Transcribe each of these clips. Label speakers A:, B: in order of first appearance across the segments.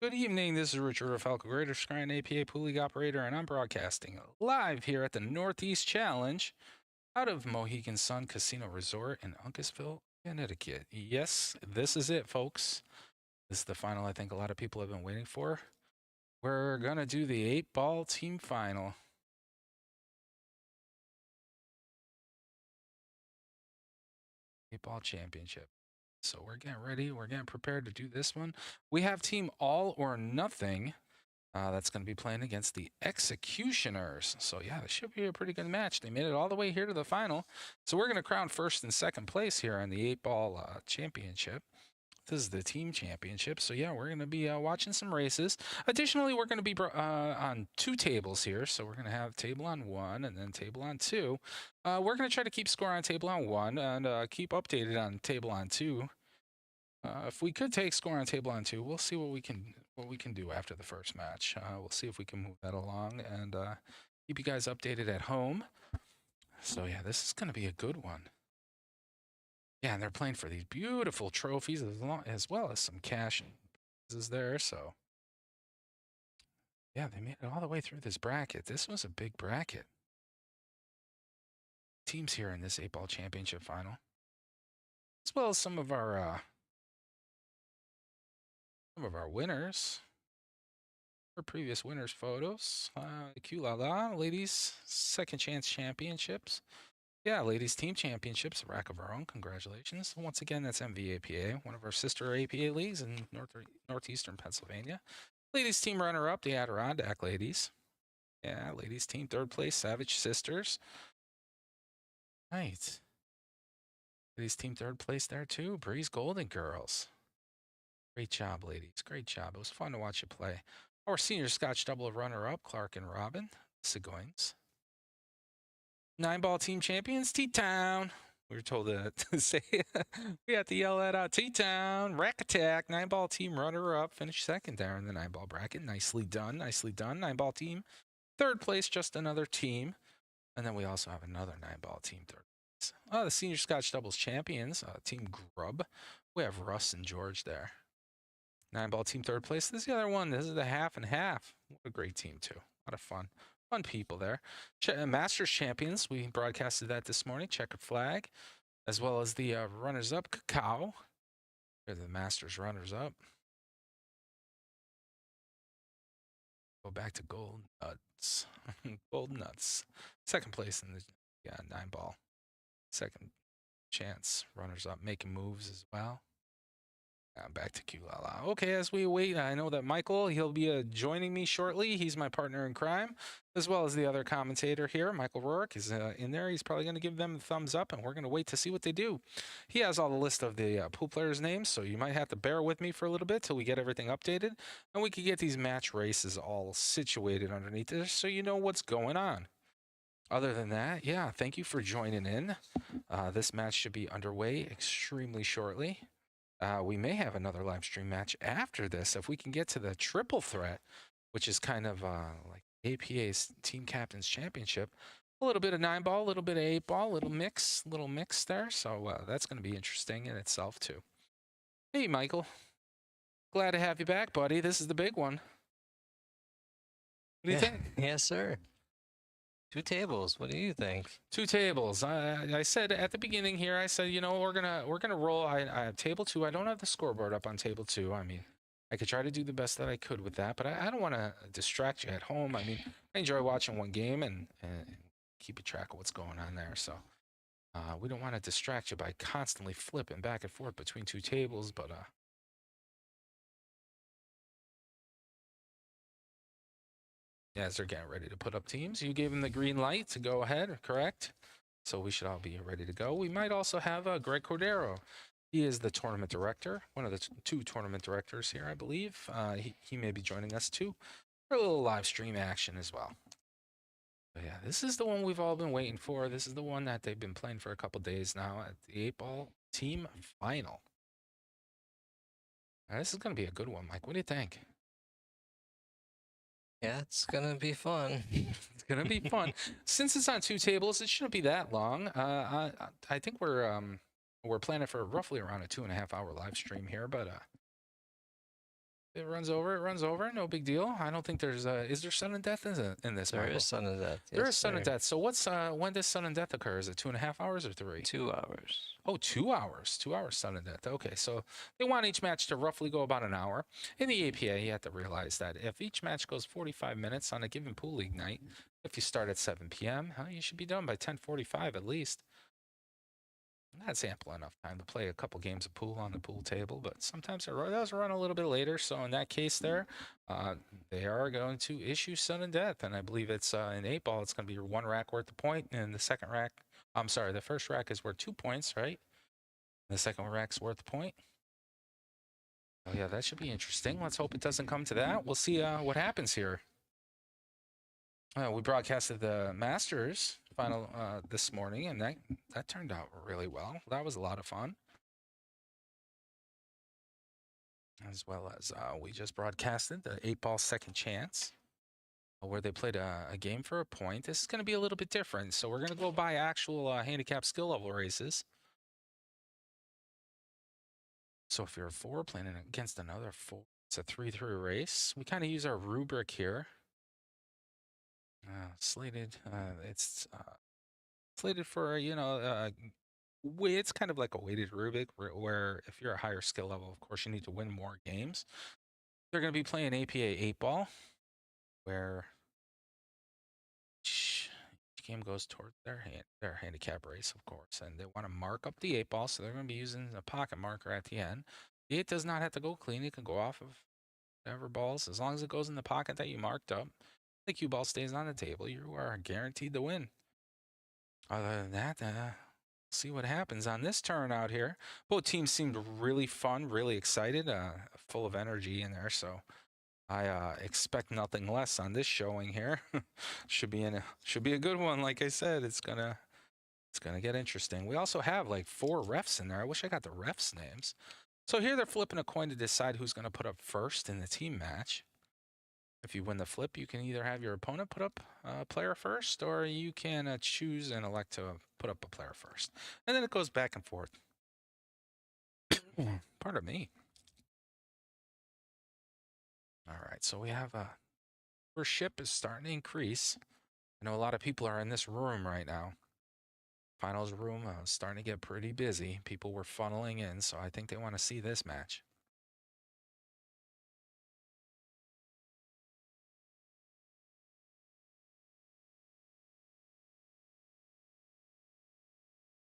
A: Good evening, this is Richard Falco, Greater Scranton APA Pool League Operator, and I'm broadcasting live here at the Northeast Challenge out of Mohegan Sun Casino Resort in Uncasville, Connecticut. Yes, this is it, folks. This is the final I think a lot of people have been waiting for. We're going to do the 8-ball team final. Eight-ball championship. So we're getting ready. We're getting prepared to do this one. We have team all or nothing. That's going to be playing against the Executioners. So, yeah, this should be a pretty good match. They made it all the way here to the final. So, we're going to crown first and second place here in the 8-ball championship. This is the team championship. So, yeah, we're going to be watching some races. Additionally, we're going to be on two tables here. So, we're going to have table on one and then table on two. We're going to try to keep score on table on one and keep updated on table on two. If we could take score on table on two, we'll see what we can do after the first match. We'll see if we can move that along and keep you guys updated at home. So yeah, this is going to be a good one. Yeah, and they're playing for these beautiful trophies as well as some cash and prizes there. So yeah, they made it all the way through this bracket. This was a big bracket. Teams here in this 8-ball championship final, as well as some of our winners. For previous winners' photos. Q-La-La, ladies, second chance championships. Yeah, ladies team championships, a rack of our own. Congratulations. Once again, that's MVAPA, one of our sister APA leagues in northeastern Pennsylvania. Ladies team runner-up, the Adirondack ladies. Yeah, ladies team third place, Savage Sisters. Right. Ladies team third place there too, Breeze Golden Girls. Great job, ladies. Great job. It was fun to watch you play. Our senior Scotch double runner-up, Clark and Robin, Siggoins. 9-ball team champions, T-Town. We were told to say we had to yell that out. T-Town, Rack Attack, 9-ball team runner-up, finished second there in the 9-ball bracket. Nicely done, nicely done. 9-ball team, third place, just another team. And then we also have another 9-ball team, third place. The senior Scotch doubles champions, Team Grub. We have Russ and George there. 9-ball team, third place. This is the other one. This is the half and half. What a great team, too. A lot of fun. Fun people there. Masters champions. We broadcasted that this morning. Checkered flag. As well as the runners-up, Cacao. They're the Masters runners-up. Go back to Gold Nuts. Gold Nuts. Second place in the 9-ball. Second chance runners-up. Making moves as well. Back to Q-La-La. Okay, as we wait, I know that Michael, he'll be joining me shortly. He's my partner in crime, as well as the other commentator here. Michael Rourke is in there. He's probably going to give them a thumbs up, and we're going to wait to see what they do. He has all the list of the pool players' names, so you might have to bear with me for a little bit till we get everything updated, and we can get these match races all situated underneath there so you know what's going on. Other than that, yeah, thank you for joining in. This match should be underway extremely shortly. We may have another live stream match after this if we can get to the triple threat, which is kind of like APA's Team Captains Championship. A little bit of 9-ball, a little bit of 8-ball, little mix there. So that's going to be interesting in itself too. Hey, Michael. Glad to have you back, buddy. This is the big one. What do you think?
B: Yes, sir. 2 tables. What do you think?
A: 2 tables. I said at the beginning here, I said, you know, we're gonna roll. I have table 2. I don't have the scoreboard up on table 2. I mean, I could try to do the best that I could with that, but I don't want to distract you at home. I mean, I enjoy watching one game and keeping track of what's going on there. So we don't want to distract you by constantly flipping back and forth between 2 tables, but as they're getting ready to put up teams, you gave them the green light to go ahead, correct? So we should all be ready to go. We might also have Greg Cordero. He is the tournament director, one of the 2 tournament directors here, I believe. He may be joining us too for a little live stream action as well. But yeah, this is the one we've all been waiting for. This is the one that they've been playing for a couple days now at the 8-ball team final. Now, this is going to be a good one, Mike. What do you think?
B: Yeah, it's gonna be fun.
A: It's gonna be fun. Since it's on 2 tables, it shouldn't be that long. I think we're planning for roughly around a 2.5-hour live stream here, but It runs over. It runs over. No big deal. I don't think there's. Is there sudden death in this,
B: There
A: Michael?
B: is sudden death.
A: There
B: Yes,
A: is sudden
B: sir.
A: death. So what's when does sudden death occur? Is it 2.5 hours or 3?
B: 2 hours.
A: Oh, 2 hours. 2 hours sudden death. Okay, so they want each match to roughly go about an hour. In the APA, you have to realize that if each match goes 45 minutes on a given pool league night, if you start at 7 p.m., you should be done by 10:45 at least. That's ample enough time to play a couple games of pool on the pool table, but sometimes it does run a little bit later. So in that case, they are going to issue sudden death, and I believe it's in 8-ball. It's going to be 1 rack worth a point, and the second rack. I'm sorry, the first rack is worth 2 points, right? The second rack's worth a point. Oh yeah, that should be interesting. Let's hope it doesn't come to that. We'll see what happens here. We broadcasted the Masters final this morning, and that turned out really well. That was a lot of fun. As well as we just broadcasted the 8-ball second chance, where they played a game for a point. This is going to be a little bit different, so we're going to go by actual handicap skill level races. So if you're a 4 playing against another 4, it's a 3-3 race. We kind of use our rubric here. Slated, it's slated for, it's kind of like a weighted rubric where if you're a higher skill level, of course, you need to win more games. They're going to be playing APA 8-ball, where each game goes toward their handicap race, of course, and they want to mark up the 8-ball, so they're going to be using a pocket marker at the end. The 8 does not have to go clean. It can go off of whatever balls, as long as it goes in the pocket that you marked up. The cue ball stays on the table. You are guaranteed to win. Other than that, see what happens on this turn out here. Both teams seemed really fun, really excited, full of energy in there. So I expect nothing less on this showing here. should be a good one. Like I said, it's gonna get interesting. We also have like 4 refs in there. I wish I got the refs' names. So here they're flipping a coin to decide who's gonna put up first in the team match. If you win the flip, you can either have your opponent put up a player first, or you can choose and elect to put up a player first. And then it goes back and forth. Pardon me. All right, so we have our ship is starting to increase. I know a lot of people are in this room right now. Finals room starting to get pretty busy. People were funneling in, so I think they want to see this match.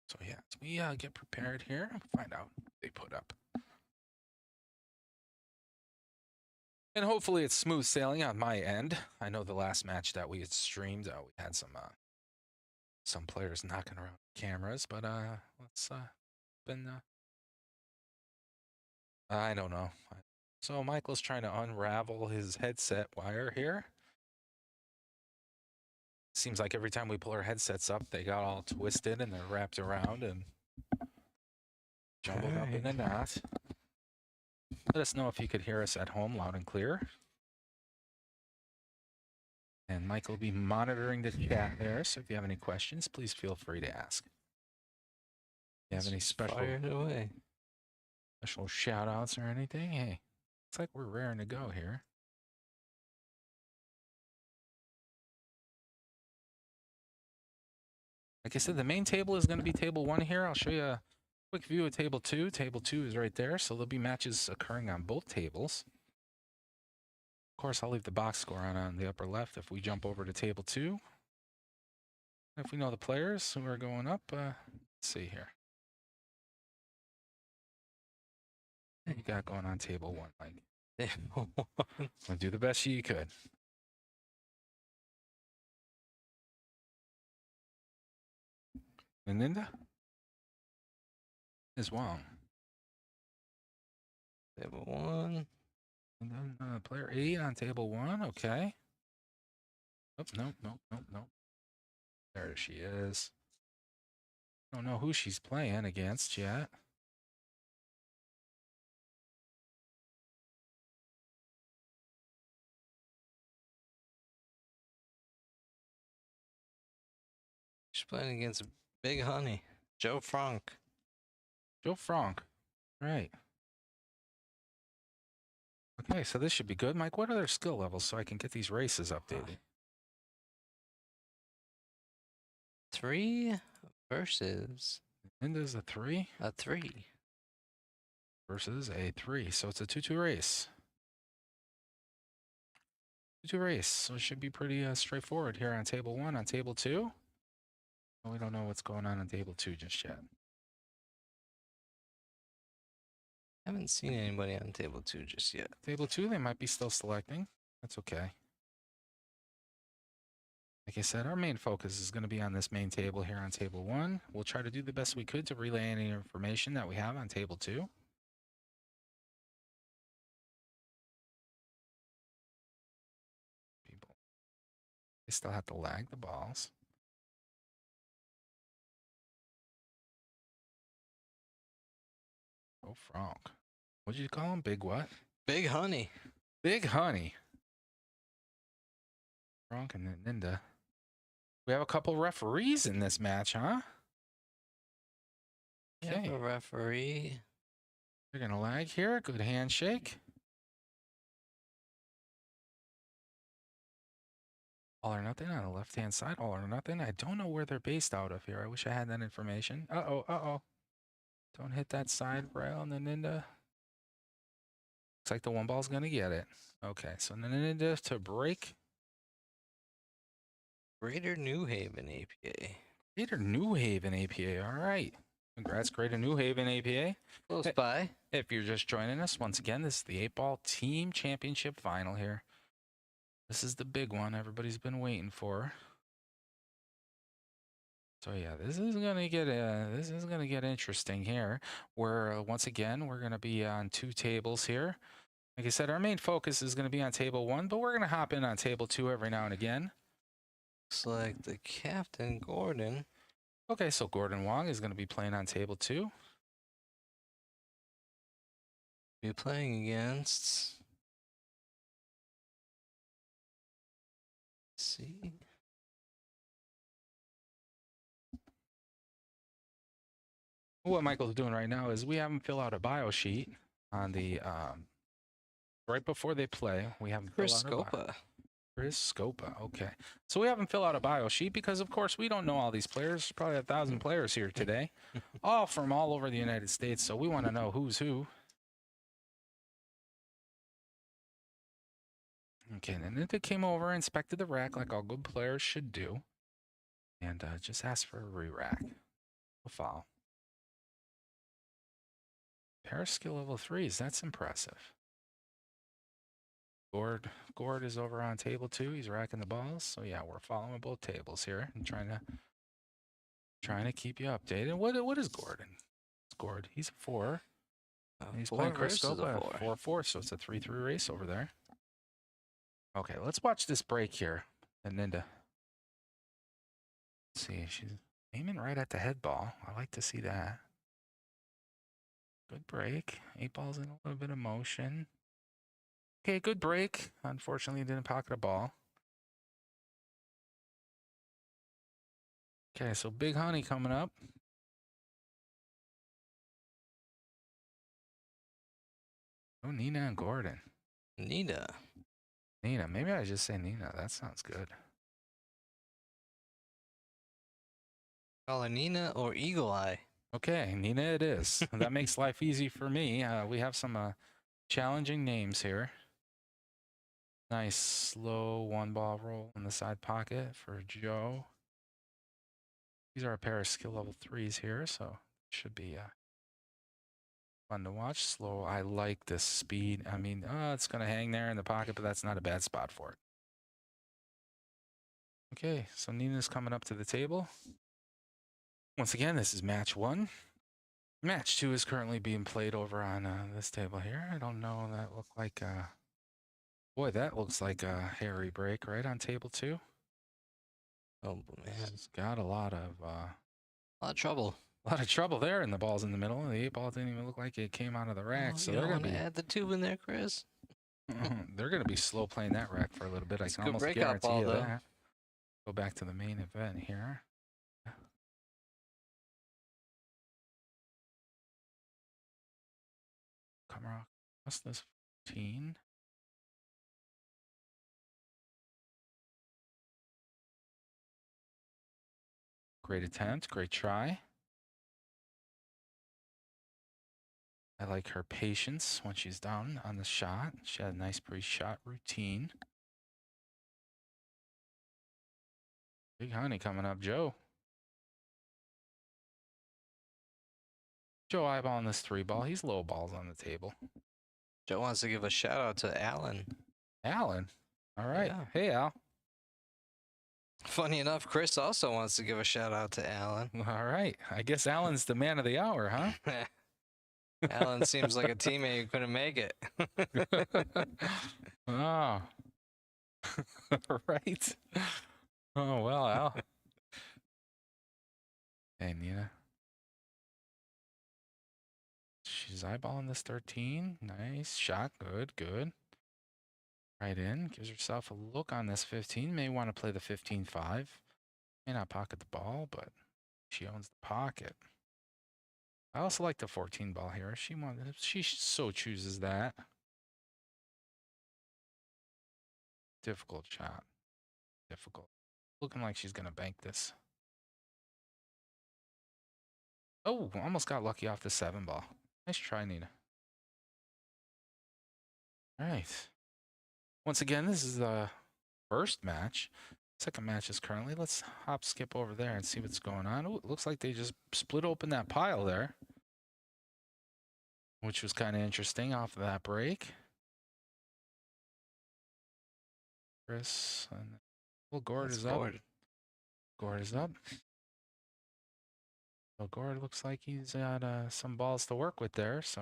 A: So yeah, as we get prepared here, we'll find out what they put up. And hopefully it's smooth sailing on my end. I know the last match that we had streamed, we had some players knocking around cameras, but let's I don't know. So Michael's trying to unravel his headset wire here. Seems like every time we pull our headsets up, they got all twisted and they're wrapped around and jumbled up in a knot. Let us know if you could hear us at home loud and clear. And Michael will be monitoring the chat there, so if you have any questions, please feel free to ask. If you have any special shout outs or anything? Hey, looks like we're raring to go here. Like I said, the main table is going to be table 1 here. I'll show you a quick view of table 2. Table 2 is right there, so there'll be matches occurring on both tables. Of course, I'll leave the box score on the upper left if we jump over to table 2. If we know the players who are going up, let's see here. What you got going on table 1, Mike? Well, do the best you could. Meninda is Wong.
B: Table 1.
A: And then player 8 on table 1. Okay. Oh, nope. There she is. Don't know who she's playing against yet.
B: She's playing against Big Honey, Joe Frank.
A: Joe Frank. Right. Okay, so this should be good. Mike, what are their skill levels so I can get these races updated?
B: 3 versus
A: Linda's a 3
B: a 3.
A: versus a 3. So it's a 2-2 race. 2-2 race. So it should be pretty straightforward here on table 1. On table 2, we don't know what's going on table 2 just yet.
B: Haven't seen anybody on table 2 just yet.
A: Table 2, they might be still selecting. That's okay. Like I said, our main focus is going to be on this main table here on table 1. We'll try to do the best we could to relay any information that we have on table 2. People, they still have to lag the balls. Oh, Frank. What'd you call him? Big what?
B: Big Honey.
A: Big Honey. Frank and Ninda. We have a couple referees in this match, huh?
B: We have a referee.
A: They're going to lag here. Good handshake. All or nothing on the left-hand side. All or nothing. I don't know where they're based out of here. I wish I had that information. Uh-oh, uh-oh. Don't hit that side rail on the Ninda. Looks like the one ball's going to get it. Okay, so the Ninda to break.
B: Greater New Haven APA.
A: Greater New Haven APA. All right. Congrats, Greater New Haven APA.
B: Close by.
A: If you're just joining us, once again, this is the 8-ball team championship final here. This is the big one everybody's been waiting for. So yeah, this is gonna get interesting here. Where once again we're gonna be on 2 tables here. Like I said, our main focus is gonna be on table 1, but we're gonna hop in on table 2 every now and again.
B: Looks like the captain, Gordon.
A: Okay, so Gordon Wong is gonna be playing on table 2.
B: Be playing against. Let's see.
A: What Michael's doing right now is we have him fill out a bio sheet on the right before they play. We have him
B: Chris
A: fill out a bio.
B: Scopa.
A: Chris Scopa, okay. So we have him fill out a bio sheet because, of course, we don't know all these players. There's probably 1,000 players here today, all from all over the United States. So we want to know who's who. Okay, and then they came over, inspected the rack like all good players should do, and just asked for a re-rack. A foul. Pair skill level 3s, that's impressive. Gord is over on table 2. He's racking the balls. So yeah, we're following both tables here and trying to keep you updated. What is Gordon? It's Gord. He's a 4. And he's playing Chris Scopa 4-4, so it's a 3-3 race over there. Okay, let's watch this break here. And Ninda. Let's see, she's aiming right at the head ball. I like to see that. Good break. 8 balls in a little bit of motion. Okay, good break. Unfortunately, didn't pocket a ball. Okay, so Big Honey coming up. Oh, Nina and Gordon.
B: Nina.
A: Maybe I just say Nina. That sounds good.
B: Call her Nina or Eagle Eye.
A: Okay, Nina it is. That makes life easy for me. We have some challenging names here. Nice slow 1-ball roll in the side pocket for Joe. These are a pair of skill level 3s here, so should be fun to watch. Slow. I like this speed. I mean, it's going to hang there in the pocket, but that's not a bad spot for it. Okay, so Nina's coming up to the table. Once again, this is match 1. Match 2 is currently being played over on this table here. I don't know. That looked like boy, that looks like a hairy break right on table 2.
B: Oh man,
A: it's got a lot of
B: trouble.
A: A lot of trouble there, and the ball's in the middle. The 8-ball didn't even look like it came out of the rack. So they're gonna
B: add the tube in there, Chris.
A: They're gonna be slow playing that rack for a little bit. I can almost guarantee you that. Go back to the main event here. Come on, what's this 14? Great attempt. Great try. I like her patience when she's down on the shot. She had a nice pre-shot routine. Big honey coming up, Joe. Joe eyeballing this 3-ball. He's low balls on the table.
B: Joe wants to give a shout out to Alan.
A: Alan. All right.
B: Yeah.
A: Hey, Al.
B: Funny enough, Chris also wants to give a shout out to Alan.
A: All right. I guess Alan's the man of the hour, huh?
B: Alan seems like a teammate who couldn't make it.
A: Oh. Right. Oh, well, Al. Hey, Nina. She's eyeballing this 13. Nice shot. Good, good. Right in. Gives herself a look on this 15. May want to play the 15-5. May not pocket the ball, but she owns the pocket. I also like the 14 ball here. She so chooses that. Difficult shot. Difficult. Looking like she's going to bank this. Oh, almost got lucky off the 7 ball. Nice try, Nina. All right. Once again, this is the first match. Second match is currently. Let's skip over there and see what's going on. Oh, it looks like they just split open that pile there, which was kind of interesting off of that break. Chris and well, Gord is up. Gord is up. So Gord looks like he's got some balls to work with there. So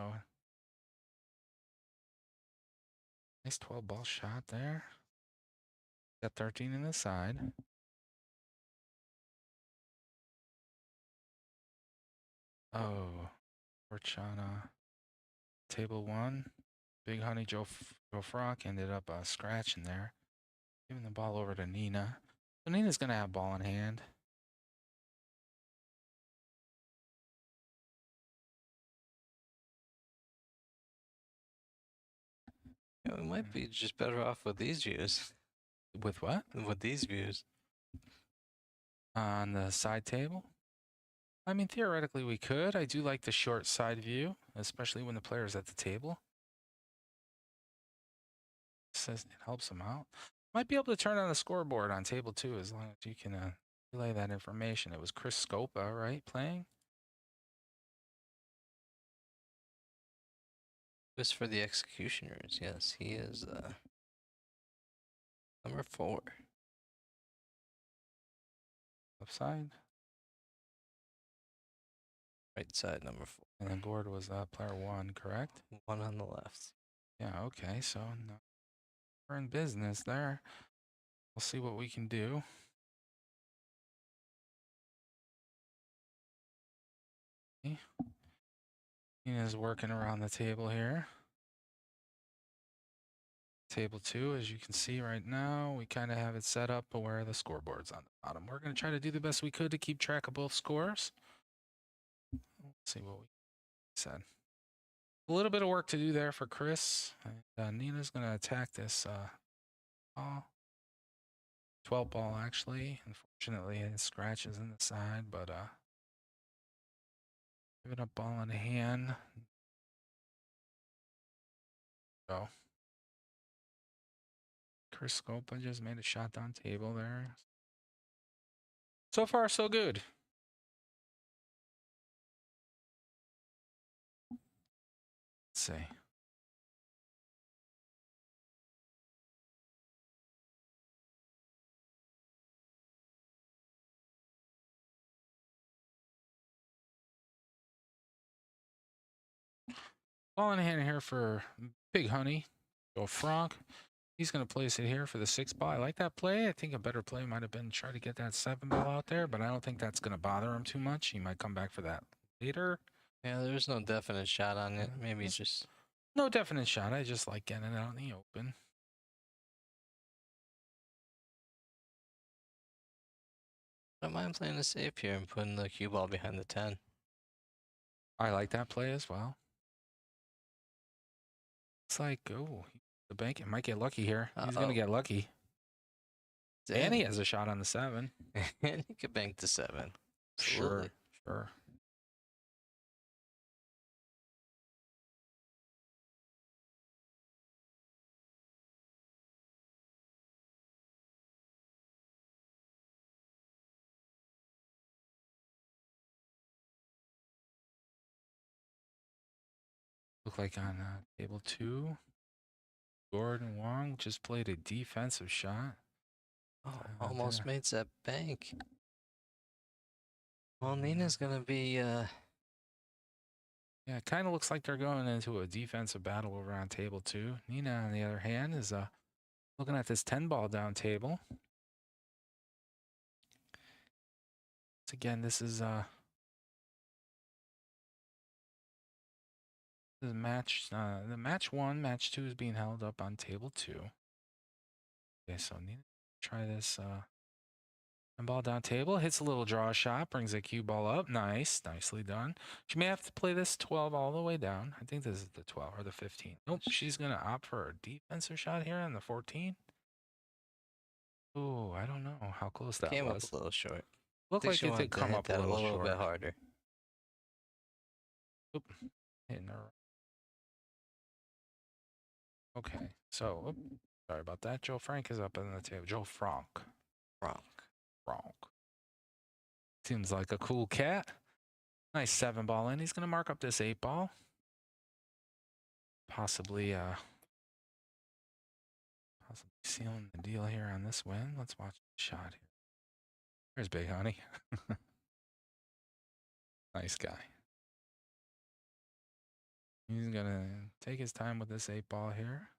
A: nice 12 ball shot there. Got 13 in the side. Oh, Orchana. Table 1. Big honey Joe Frock ended up scratching there. Giving the ball over to Nina. So Nina's going to have ball in hand.
B: Yeah, we might be just better off with these views.
A: With what?
B: With these views.
A: On the side table? I mean, theoretically we could. I do like the short side view, especially when the player's at the table. Says it helps them out. Might be able to turn on the scoreboard on table 2 as long as you can relay that information. It was Chris Scopa, right, playing?
B: Just for the executioners, yes, he is number 4.
A: Left side.
B: Right side, number 4.
A: And then Gord was player 1, correct?
B: 1 on the left.
A: Yeah, okay, so no, we're in business there. We'll see what we can do. Okay. Nina's working around the table here. Table 2, as you can see right now, we kind of have it set up where the scoreboard's on the bottom. We're going to try to do the best we could to keep track of both scores. Let's see what we said. A little bit of work to do there for Chris. Nina's going to attack this ball. 12 ball, actually. Unfortunately, it scratches in the side, but giving up ball in hand. So Chris Scopa just made a shot down table there. So far, so good. Let's see. Ball in hand here for Big Honey. Go Frank. He's going to place it here for the 6 ball. I like that play. I think a better play might have been try to get that 7 ball out there, but I don't think that's going to bother him too much. He might come back for that later.
B: Yeah, there's no definite shot on it. Maybe just...
A: No definite shot. I just like getting it out in the open.
B: I don't mind playing the safe here and putting the cue ball behind the 10.
A: I like that play as well. It's like, oh, the bank might get lucky here. He's going to get lucky. And he has a shot on the 7.
B: And he could bank the 7. Absolutely.
A: Sure. Look like on table 2, Gordon Wong just played a defensive shot.
B: Oh,
A: Time on
B: almost
A: dinner.
B: made that bank. Well, Nina's gonna be
A: Yeah, it kind of looks like they're going into a defensive battle over on table 2. Nina, on the other hand, is looking at this 10 ball down table. So again, this is the match. The match 1, match 2 is being held up on table 2. Okay, so Nina, try this 10 ball down table. Hits a little draw shot, brings a cue ball up. Nice, nicely done. She may have to play this 12 all the way down. I think this is the 12 or the 15. Nope, she's gonna opt for a defensive shot here on the 14. Oh, I don't know how close that
B: came up
A: was.
B: a little short. I
A: Looked
B: think
A: like
B: she
A: it did
B: wanted to
A: come
B: hit
A: up a
B: that a
A: little
B: little
A: short.
B: bit harder.
A: Oop, hitting her. Okay, so sorry about that. Joe Frank is up on the table. Joe Frank.
B: Wrong.
A: Seems like a cool cat. Nice 7 ball in. He's gonna mark up this 8 ball. Possibly sealing the deal here on this win. Let's watch the shot here. There's Big Honey. Nice guy. He's gonna take his time with this 8 ball here.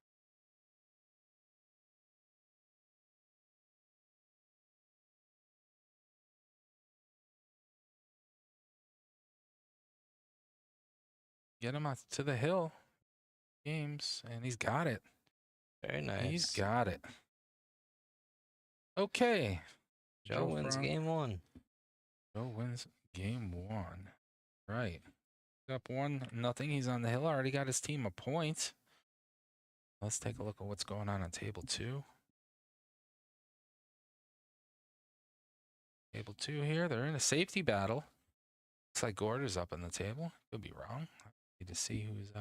A: Get him out to the hill. Games, and he's got it.
B: Very nice.
A: He's got it. Okay.
B: Joe wins
A: Frank.
B: game 1.
A: Joe wins game 1. Right. Up 1-0. He's on the hill. Already got his team a point. Let's take a look at what's going on table 2. Table 2 here. They're in a safety battle. Looks like Gord is up on the table. Could be wrong. I need to see who's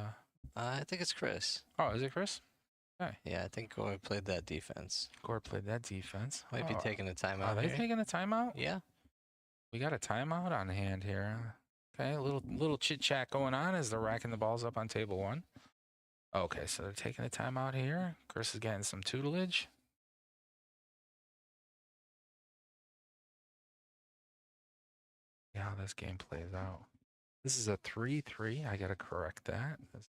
B: I think it's Chris.
A: Oh, is it Chris? Okay.
B: Yeah, I think Gore played that defense.
A: Gord played that defense.
B: Might be taking a timeout.
A: Are they taking a timeout?
B: Yeah.
A: We got a timeout on hand here. Okay, a little chit chat going on as they're racking the balls up on table 1. Okay, so they're taking a timeout here. Chris is getting some tutelage. See how this game plays out. This is a 3-3. I gotta correct that. This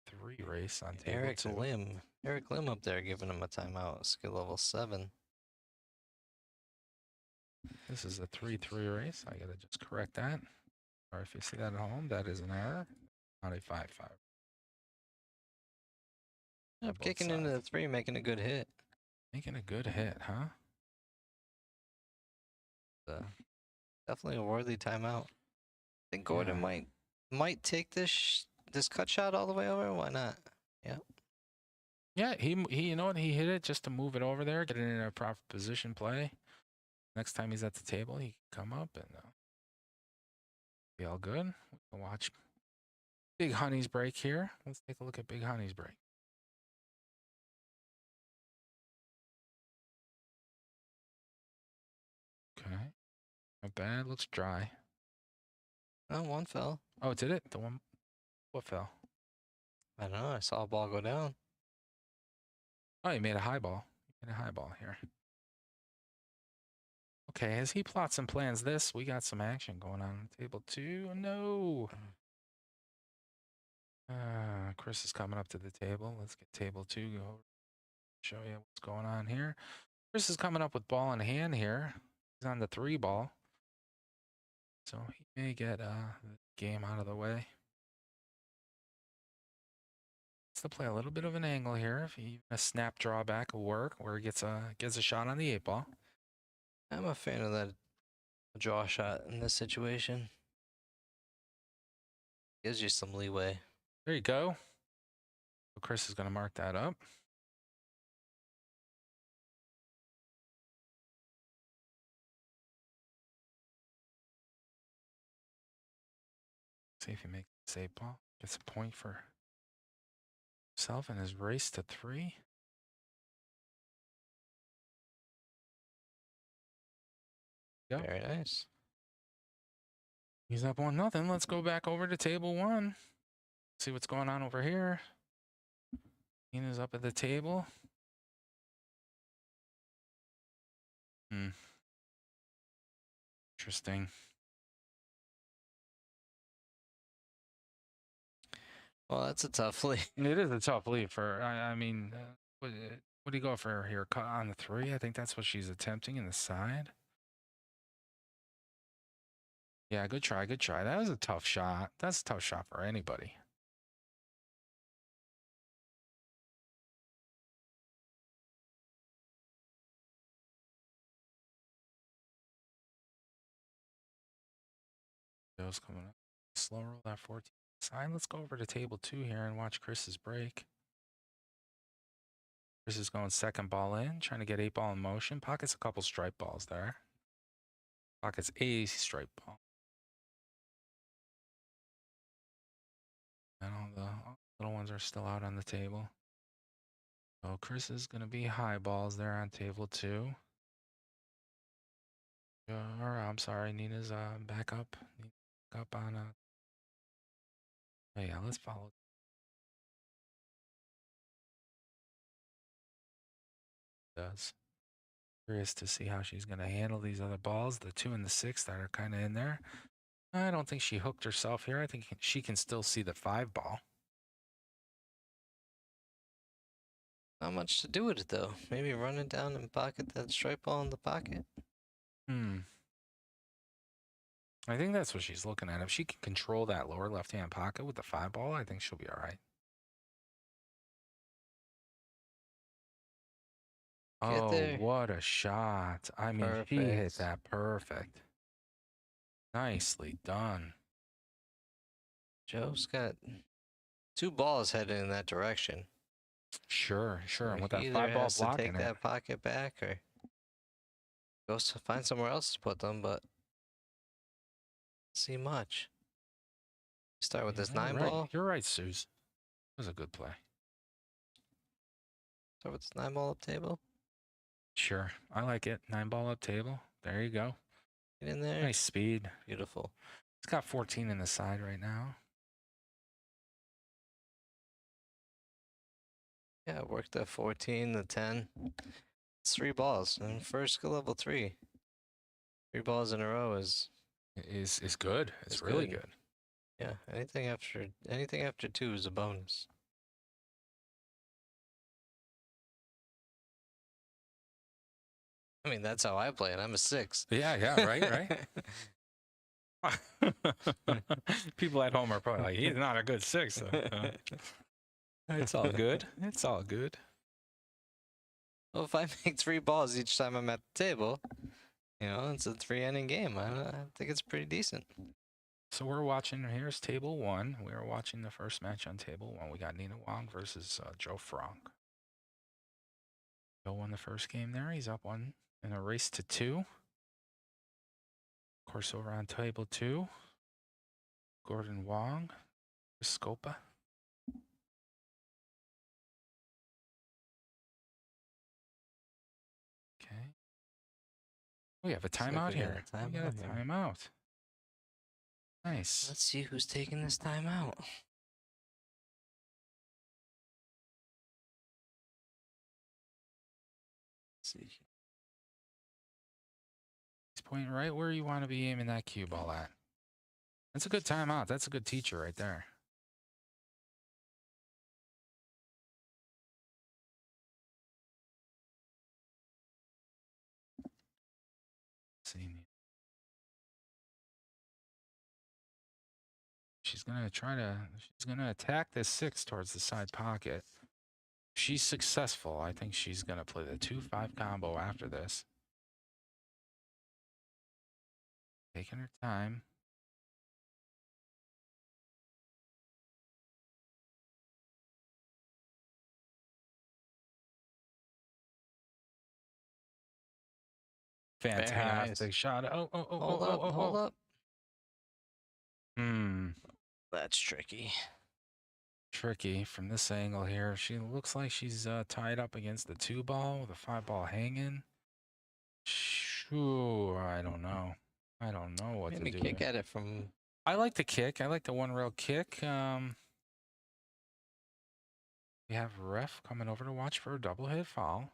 A: 3 race on table
B: Eric
A: 2.
B: Lim. Eric Lim up there giving him a timeout. Skill level 7.
A: This is a 3-3 race. I gotta just correct that. Or if you see that at home, that is an error. Not a 5-5.
B: Yep, kicking into the 3, making a good hit.
A: Making a good hit, huh?
B: Definitely a worthy timeout. I think Gordon might take this cut shot all the way over. Why not? Yeah.
A: Yeah, he you know what? He hit it just to move it over there, get it in a proper position play. Next time he's at the table, he can come up and be all good. We can watch Big Honey's break here. Let's take a look at Big Honey's break. Okay. Not bad. Looks dry.
B: Oh, one fell.
A: Oh, did it? The one. What fell?
B: I don't know. I saw a ball go down.
A: Oh, he made a high ball. He made a high ball here. Okay, as he plots and plans this, we got some action going on table 2. No. Chris is coming up to the table. Let's get table 2 go. Show you what's going on here. Chris is coming up with ball in hand here. He's on the 3 ball. So he may get the game out of the way. To play a little bit of an angle here. If he a snap drawback will work, where he gets a shot on the 8 ball.
B: I'm a fan of that draw shot in this situation. Gives you some leeway.
A: There you go. So Chris is going to mark that up. See if he makes a save ball. Gets a point for himself in his race to 3. Yep.
B: Very nice.
A: He's up 1-0. Let's go back over to table 1. See what's going on over here. Nina's up at the table. Interesting.
B: Well, that's a tough lead.
A: It is a tough lead for, I mean, what do you go for here? Cut on the 3? I think that's what she's attempting in the side. Yeah, good try, good try. That was a tough shot. That's a tough shot for anybody. Joe's coming up. Slow roll that 14 side. Let's go over to table 2 here and watch Chris's break. Chris is going second ball in, trying to get 8 ball in motion. Pockets a couple stripe balls there. Pockets a stripe ball. And all the little ones are still out on the table. So Chris is going to be high balls there on table 2. Or I'm sorry, Nina's back up. Back up on oh yeah, let's follow. Does. Curious to see how she's going to handle these other balls, the 2 and the 6 that are kind of in there. I don't think she hooked herself here. I think she can still see the 5 ball.
B: Not much to do with it though. Maybe run it down and pocket that stripe ball in the pocket.
A: I think that's what she's looking at. If she can control that lower left-hand pocket with the 5 ball, I think she'll be all right.
B: Get there.
A: What a shot. I mean, she hit that perfect. Nicely done.
B: Joe's got 2 balls headed in that direction.
A: Sure.
B: So
A: And with
B: he
A: that 5
B: either
A: ball
B: has to
A: blocking
B: take
A: it.
B: that pocket back or goes to find somewhere else to put them, but see much. Start with this 9 ball.
A: You're right, Suze. That was a good play.
B: Start with this 9 ball up table.
A: Sure. I like it. 9 ball up table. There you go.
B: Get in there.
A: Nice speed.
B: Beautiful.
A: It's got 14 in the side right now.
B: Yeah, worked at 14, the 10. It's 3 balls. And first skill level 3. 3 balls in a row is
A: good. It's really good.
B: Yeah, anything after 2 is a bonus. I mean, that's how I play it. I'm a 6.
A: Yeah, right. People at home are probably like, he's not a good 6. So, it's all good. It's all good.
B: Well, if I make 3 balls each time I'm at the table, it's a 3-inning game. I think it's pretty decent.
A: So we're watching, here's table 1. We are watching the first match on table 1. We got Nina Wong versus Joe Frank. Joe won the first game there. He's up 1 in a race to 2. Of course, over on table 2, Gordon Wong, Scopa. Okay. We have a timeout here. We got a timeout. Nice.
B: Let's see who's taking this timeout. Let's see.
A: He's pointing right where you want to be aiming that cue ball at. That's a good timeout. That's a good teacher right there. See. She's going to attack this 6 towards the side pocket. If she's successful, I think she's going to play the 2-5 combo after this. Taking her time. Fantastic shot.
B: Hold up. That's tricky.
A: Tricky from this angle here. She looks like she's tied up against the 2-ball with a 5-ball hanging. Sure, I don't know. I don't know what to
B: Maybe
A: do
B: kick
A: here.
B: at it from.
A: I like the kick. I like the one rail kick. We have ref coming over to watch for a double hit foul.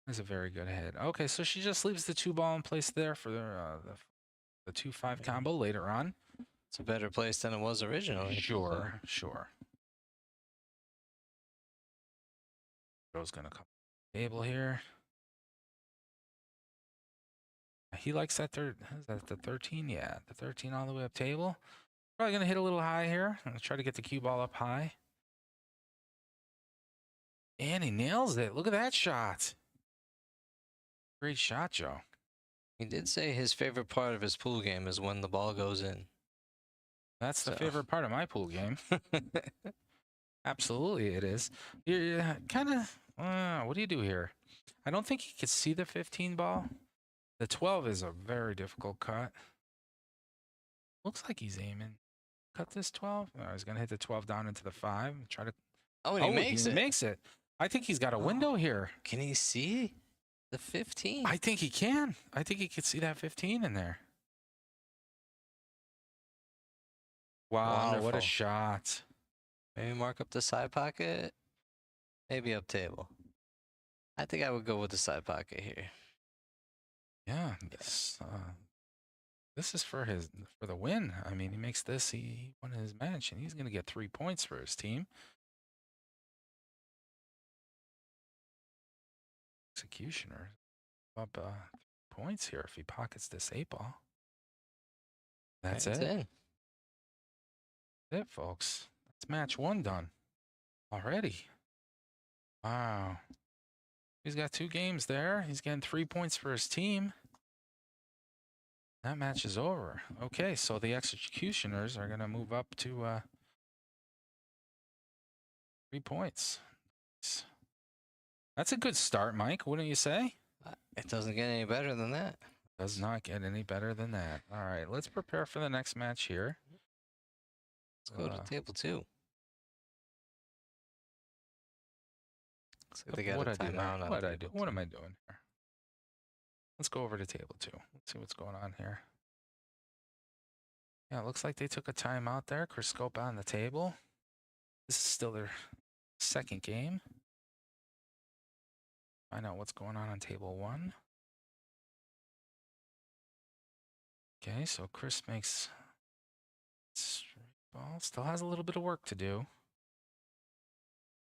A: That's a very good hit. Okay, so she just leaves the 2-ball in place there for the 2-5 combo later on.
B: It's a better place than it was originally.
A: Sure, sure. Joe's gonna come to the table here. He likes that third. Is that the 13? Yeah, the 13 all the way up table. Probably gonna hit a little high here. I'm gonna try to get the cue ball up high. And he nails it. Look at that shot. Great shot, Joe.
B: He did say his favorite part of his pool game is when the ball goes in.
A: That's the favorite part of my pool game. Absolutely, it is. You're kind of. What do you do here? I don't think he could see the 15 ball. The 12 is a very difficult cut. Looks like he's aiming. Cut this 12. Oh, he's gonna hit the 12 down into the 5. Try to.
B: Oh, and he makes it.
A: Makes it. I think he's got a window here.
B: Can he see the 15?
A: I think he can. I think he could see that 15 in there. Wow, what
B: Wonderful.
A: a shot.
B: Maybe mark up the side pocket. Maybe up table. I think I would go with the side pocket here.
A: Yeah, this is for the win. I mean, he makes this, he won his match, and he's going to get 3 points for his team. Executioner up 3 points here if he pockets this 8-ball. That's it.
B: In.
A: That's it, folks. That's match 1 done already. Wow. He's got 2 games there. He's getting 3 points for his team. That match is over. Okay, so the executioners are going to move up to 3 points. That's a good start, Mike, wouldn't you say?
B: It doesn't get any better than that.
A: Does not get any better than that. All right, let's prepare for the next match here.
B: Let's go to table 2. Looks like they got a timeout on
A: What
B: table
A: I do?
B: 2.
A: What am I doing here? Let's go over to table 2. Let's see what's going on here. Yeah, it looks like they took a timeout there. Chris Scope on the table. This is still their second game. Find out what's going on table 1. Okay, so Chris makes straight ball. Still has a little bit of work to do.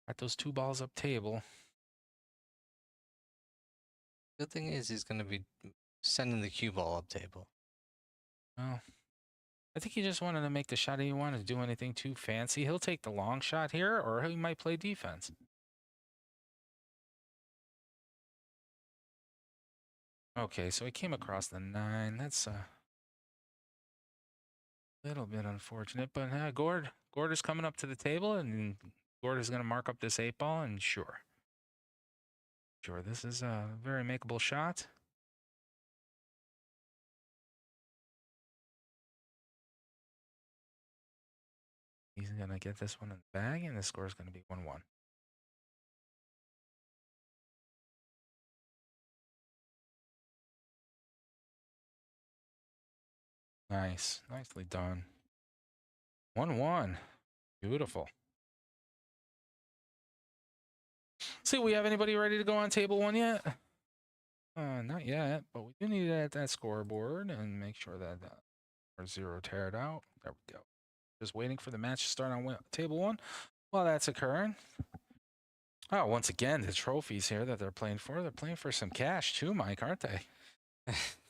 A: Got those 2 balls up table.
B: Good thing is he's going to be sending the cue ball up table.
A: Well, I think he just wanted to make the shot. He didn't want to do anything too fancy. He'll take the long shot here, or he might play defense. Okay, so he came across the 9. That's a little bit unfortunate, but Gord is coming up to the table, and Gord is going to mark up this 8-ball, and sure, this is a very makeable shot. He's going to get this one in the bag, and the score is going to be 1-1. Nice. Nicely done. 1-1. Beautiful. See, we have anybody ready to go on table 1 yet? Not yet, but we do need to add that scoreboard and make sure that our 0 tear it out. There we go. Just waiting for the match to start on table 1 while that's occurring. Oh, once again, the trophies here that they're playing for some cash too, Mike, aren't they?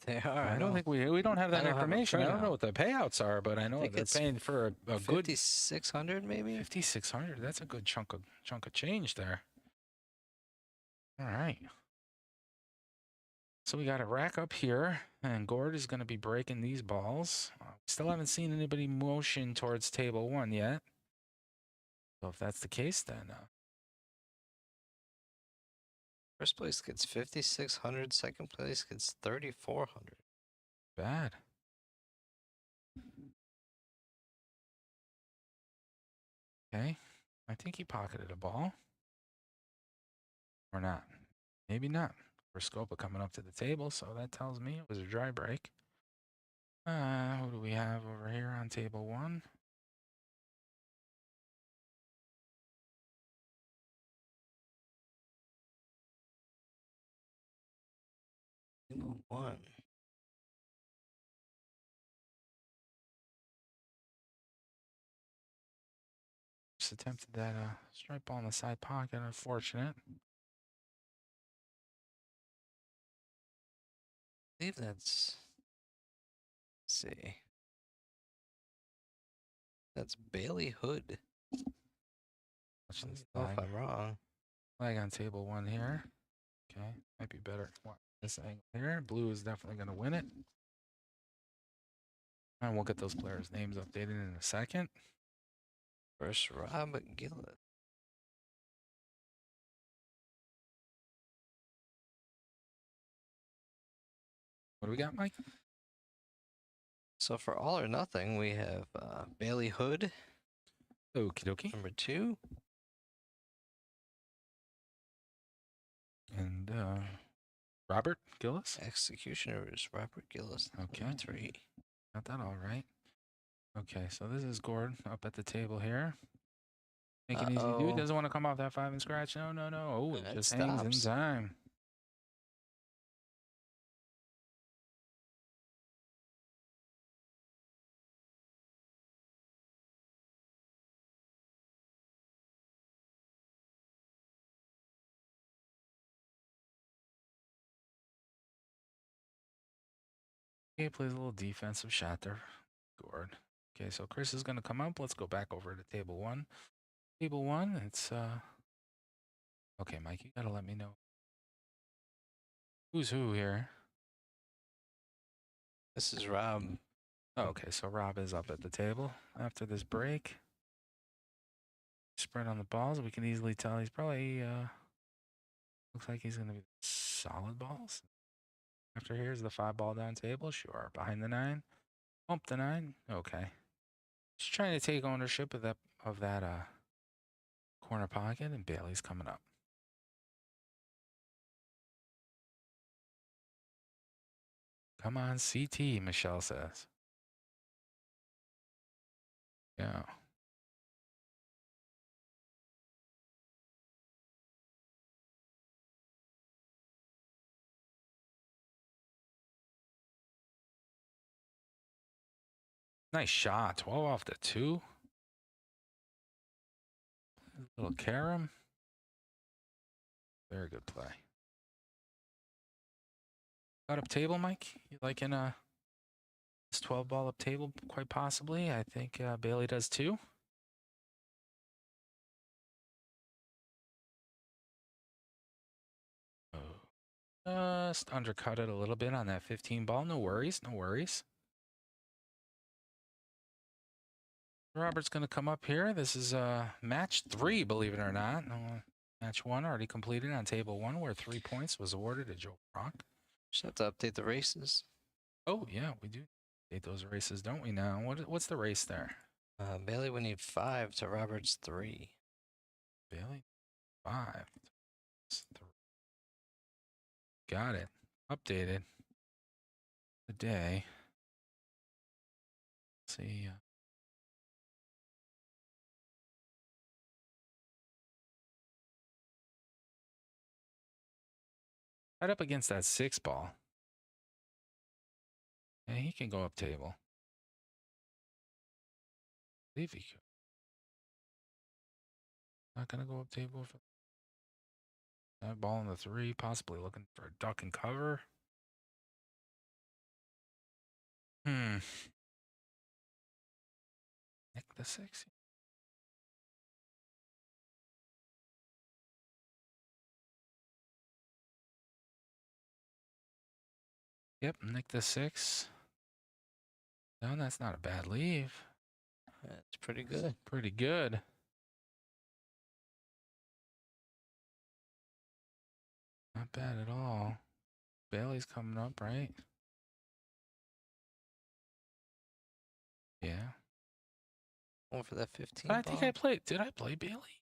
B: They are.
A: I don't think we don't have that information. I don't know what the payouts are, but I know they're paying for a good
B: 5,600 maybe.
A: 5,600. That's a good chunk of change there. All right. So we got a rack up here, and Gord is going to be breaking these balls. Still haven't seen anybody motion towards table 1 yet. So if that's the case, then
B: First place gets 5,600. Second place gets 3,400.
A: Bad. Okay. I think he pocketed a ball. Or not. Maybe not. Scopa coming up to the table, so that tells me it was a dry break. Who do we have over here on table one?
B: Table one.
A: Just attempted that straight ball in the side pocket. Unfortunate.
B: I believe that's. Let's see. That's Bailey Hood.
A: Watch
B: I
A: this
B: don't know if
A: flag.
B: I'm wrong.
A: Flag on table one here. Okay, might be better. Watch this angle here. Blue is definitely going to win it. And we'll get those players' names updated in a second.
B: First, Rob Gillis.
A: What do we got, Mike?
B: So for all or nothing, we have Bailey Hood,
A: Okie dokie.
B: number 2.
A: And Robert Gillis.
B: Executioner is Robert Gillis,
A: Okay.
B: number 3.
A: Got that all right. Okay, so this is Gord up at the table here. Make it easy, dude. Doesn't want to come off that 5 and scratch. No, no, no. Oh, it
B: It
A: just hangs in
B: stops.
A: time. Okay, plays a little defensive shot there. Gord. Okay, so Chris is going to come up. Let's go back over to table one. Table one, it's okay, Mike, you got to let me know who's who here.
B: This is Rob.
A: Oh, okay, so Rob is up at the table after this break. Spread on the balls. We can easily tell he's probably looks like he's going to be solid balls. After here's the 5 ball down table. Sure, behind the 9. Bump the 9. Okay. Just trying to take ownership of that corner pocket, and Bailey's coming up. Come on, CT, Michelle says. Yeah. Nice shot. 12 off the 2. Little carom. Very good play. Got up table, Mike? You liking this 12 ball up table? Quite possibly. I think Bailey does too. Oh. Just undercut it a little bit on that 15 ball. No worries. No worries. Robert's going to come up here. This is match 3, believe it or not. Match 1 already completed on table 1, where 3 points was awarded to Joe Brock.
B: Just have to update the races.
A: Oh, yeah, we do update those races, don't we now? What's the race there?
B: Bailey would need 5 to Robert's 3.
A: Bailey, 5. 3. Got it. Updated. Today. Let's see. Right up against that 6 ball. Yeah, he can go up table. I believe he could. Not going to go up table for that ball in the 3, possibly looking for a duck and cover. Nick the 6. Yep, Nick the 6. No, that's not a bad leave.
B: That's pretty good.
A: Pretty good. Not bad at all. Bailey's coming up, right? Yeah.
B: Going for that 15
A: I
B: ball.
A: think I played. Did I play Bailey?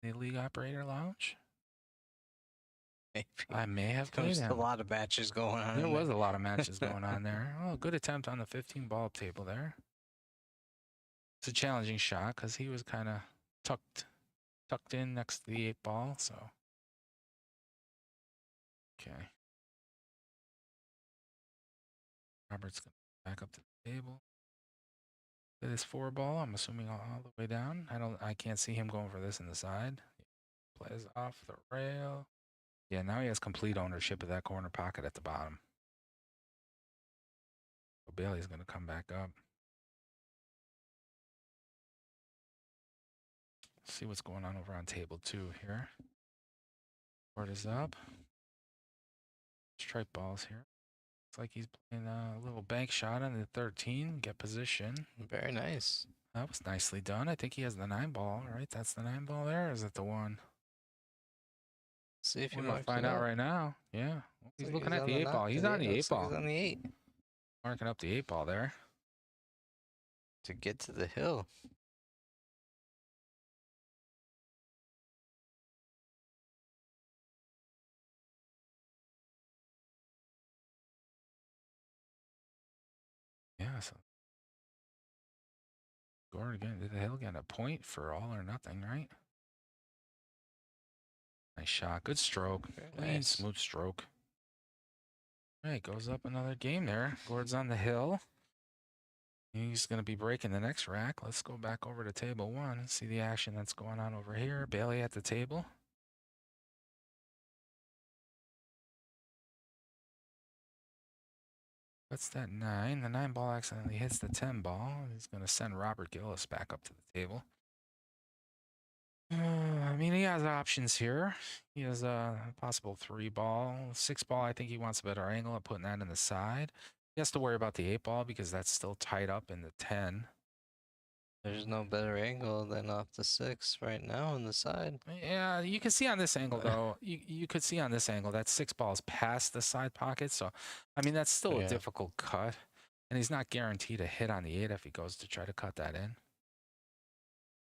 A: The League Operator Lounge?
B: Maybe.
A: I may have
B: There
A: played
B: was a
A: him.
B: lot of matches going on.
A: There
B: in
A: was
B: there.
A: a lot of matches going on there. Oh, good attempt on the 15 ball table there. It's a challenging shot because he was kind of tucked in next to the 8 ball. So, okay. Robert's going to back up to the table. This 4 ball, I'm assuming all the way down. I can't see him going for this in the side. Plays off the rail. Yeah, now he has complete ownership of that corner pocket at the bottom. So Bailey's going to come back up. See what's going on over on table 2 here. Board is up. Strike balls here. Looks like he's playing a little bank shot on the 13. Get position.
B: Very nice.
A: That was nicely done. I think he has the 9 ball, right? That's the 9 ball there. Or is it the 1?
B: See if
A: We're
B: you
A: going to
B: mark
A: find
B: it
A: out
B: up.
A: right now. Yeah. He's
B: Looks like
A: looking at
B: on
A: the 8 ball. He's on the 8
B: looks like
A: ball.
B: he's on the 8
A: Marking up the 8 ball there.
B: to get to the hill.
A: Yeah, so score again. Did the hill get a point for all or nothing, right? Nice shot. Good stroke.
B: Very
A: Clean,
B: nice.
A: smooth stroke. All right, goes up another game there. Gord's on the hill. He's going to be breaking the next rack. Let's go back over to table 1 and see the action that's going on over here. Bailey at the table. What's that 9? The 9 ball accidentally hits the 10 ball. He's going to send Robert Gillis back up to the table. I mean, he has options here. He has a possible 3 ball. 6 ball, I think he wants a better angle of putting that in the side. He has to worry about the 8 ball because that's still tied up in the 10.
B: There's no better angle than off the 6 right now on the side.
A: Yeah, you can see on this angle, though. You could see on this angle that 6 ball is past the side pocket. So, I mean, that's still a difficult cut. And he's not guaranteed a hit on the 8 if he goes to try to cut that in.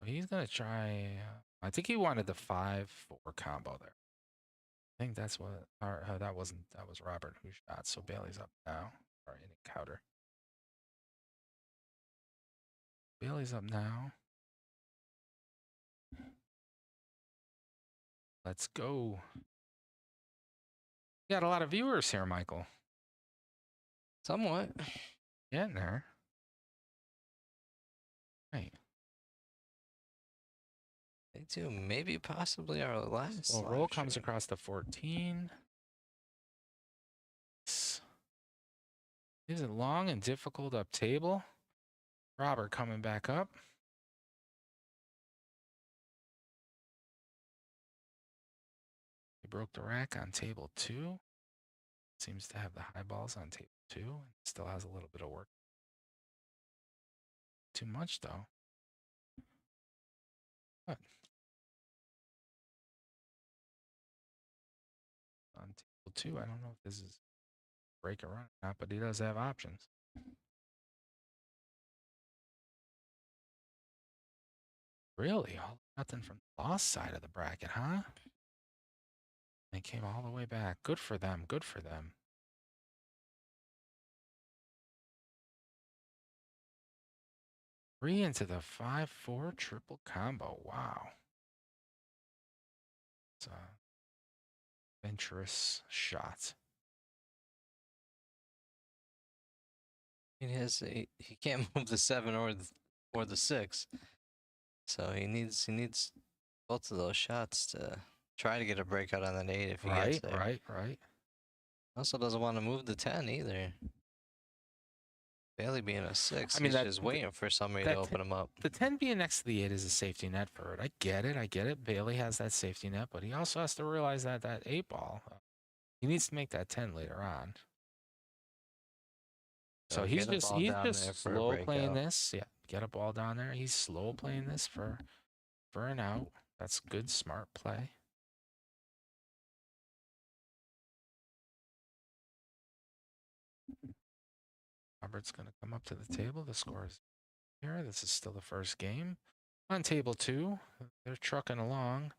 A: He's going to try. I think he wanted the 5-4 combo there. I think that's what. That wasn't. That was Robert who shot. So Bailey's up now. Or in a counter. Bailey's up now. Let's go. We got a lot of viewers here, Michael.
B: Somewhat.
A: Getting there. Right.
B: They do. Maybe possibly our last.
A: Well, roll comes across the 14. Is it long and difficult up table? Robert coming back up. He broke the rack on table 2. Seems to have the high balls on table 2. Still has a little bit of work. Too much, though. What? On table 2, I don't know if this is break or run or not, but he does have options. Really? Nothing from the lost side of the bracket, huh? They came all the way back. Good for them. Good for them. Three into the 5-4 triple combo. Wow. It's a venturous shot.
B: He can't move the 7 or the 6. So he needs both of those shots to try to get a breakout on that 8 if he gets there.
A: Right.
B: Also doesn't want to move the 10 either. Bailey being a 6,
A: I mean,
B: he's just waiting for somebody to open him up.
A: The 10 being next to the 8 is a safety net for it. I get it. Bailey has that safety net, but he also has to realize that 8 ball, he needs to make that 10 later on. So he's just slow playing this. Yeah, get a ball down there. He's slow playing this for an out. That's good, smart play. Robert's going to come up to the table. The score is here. This is still the first game. On table 2, they're trucking along.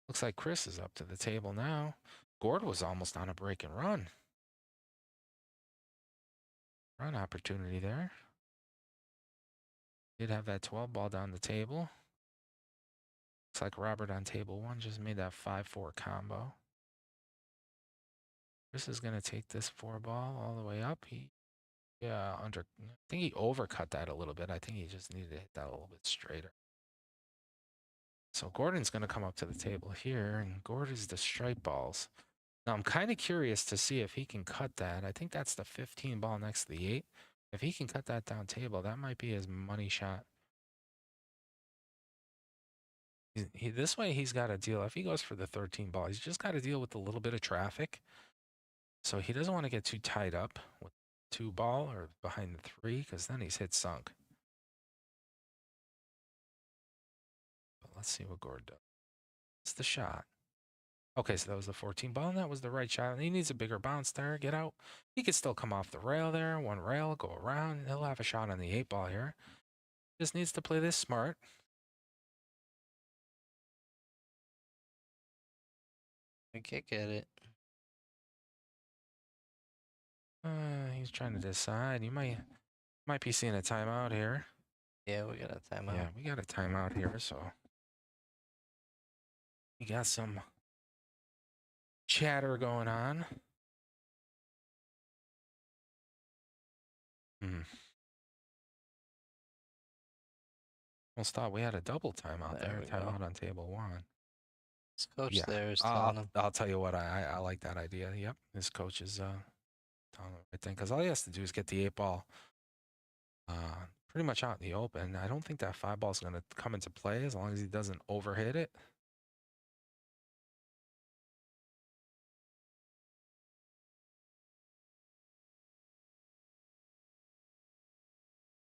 A: Looks like Chris is up to the table now. Gord was almost on a break and run. Run opportunity there. Did have that 12 ball down the table. Looks like Robert on table 1 just made that 5-4 combo. Chris is going to take this 4 ball all the way up. I think he overcut that a little bit. I think he just needed to hit that a little bit straighter. So Gordon's going to come up to the table here, and Gordon's the straight balls. Now I'm kind of curious to see if he can cut that. I think that's the 15 ball next to the 8. If he can cut that down table, that might be his money shot. This way he's got to deal. If he goes for the 13 ball, he's just got to deal with a little bit of traffic. So he doesn't want to get too tied up with 2 ball or behind the 3, because then he's hit sunk. But let's see what Gord does. It's the shot. Okay, so that was the 14 ball, and that was the right shot. And he needs a bigger bounce there. Get out. He could still come off the rail there. 1 rail, go around. He'll have a shot on the 8 ball here. Just needs to play this smart.
B: I kick at it.
A: He's trying to decide. You might be seeing a timeout here.
B: Yeah, we got a timeout.
A: Yeah, we got a timeout here, so we got some chatter going on. Almost thought we had a double timeout there. Timeout on table 1.
B: His coach there is telling him.
A: I'll tell you what, I like that idea. Yep, his coach is telling him the right thing, because all he has to do is get the 8 ball pretty much out in the open. I don't think that 5 ball is going to come into play as long as he doesn't overhit it.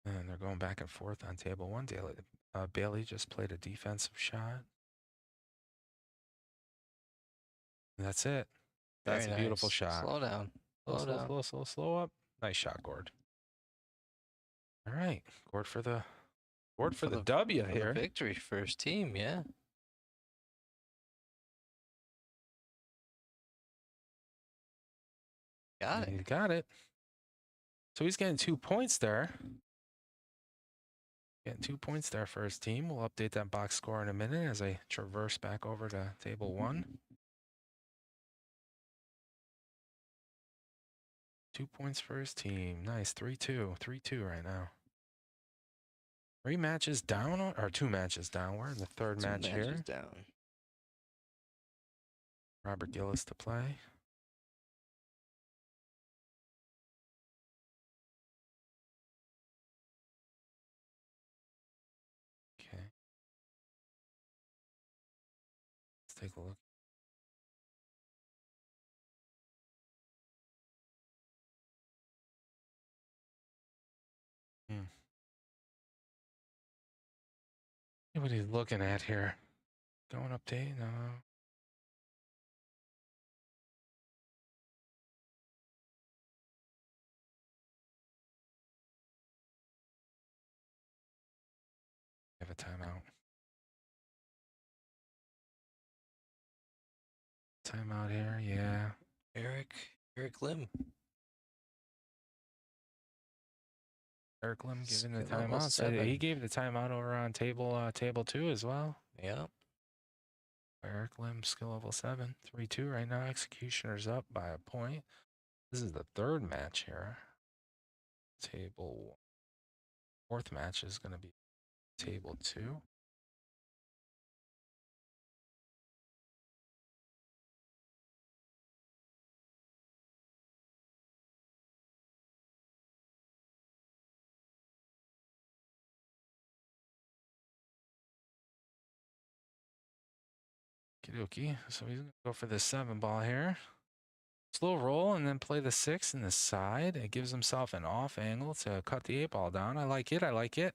A: And they're going back and forth on table 1. Bailey just played a defensive shot. And that's it. That's a beautiful shot.
B: Slow down.
A: Slow up. Nice shot, Gord. All right, Gord for the W here.
B: The victory for his team, yeah. Got it.
A: He got it. So he's getting 2 points there. Getting 2 points there for his team. We'll update that box score in a minute as I traverse back over to table 1. 2 points for his team. Nice. 3-2. 3-2 right now. 3 matches down, or 2 matches down. We're in the 3rd match here.
B: Down.
A: Robert Gillis to play. Okay. Let's take a look. See what he's looking at here. Going update? No. Have a timeout. Timeout here, yeah.
B: Eric Lim.
A: Eric Lim giving the timeout. So he gave the timeout over on table 2 as well.
B: Yep.
A: Eric Lim, skill level 7. 3-2 right now. Executioner's up by a point. This is the 3rd match here. Table 4th match is going to be table 2. Okie, so he's going to go for the 7 ball here. Slow roll and then play the 6 in the side. It gives himself an off angle to cut the 8 ball down. I like it. I like it.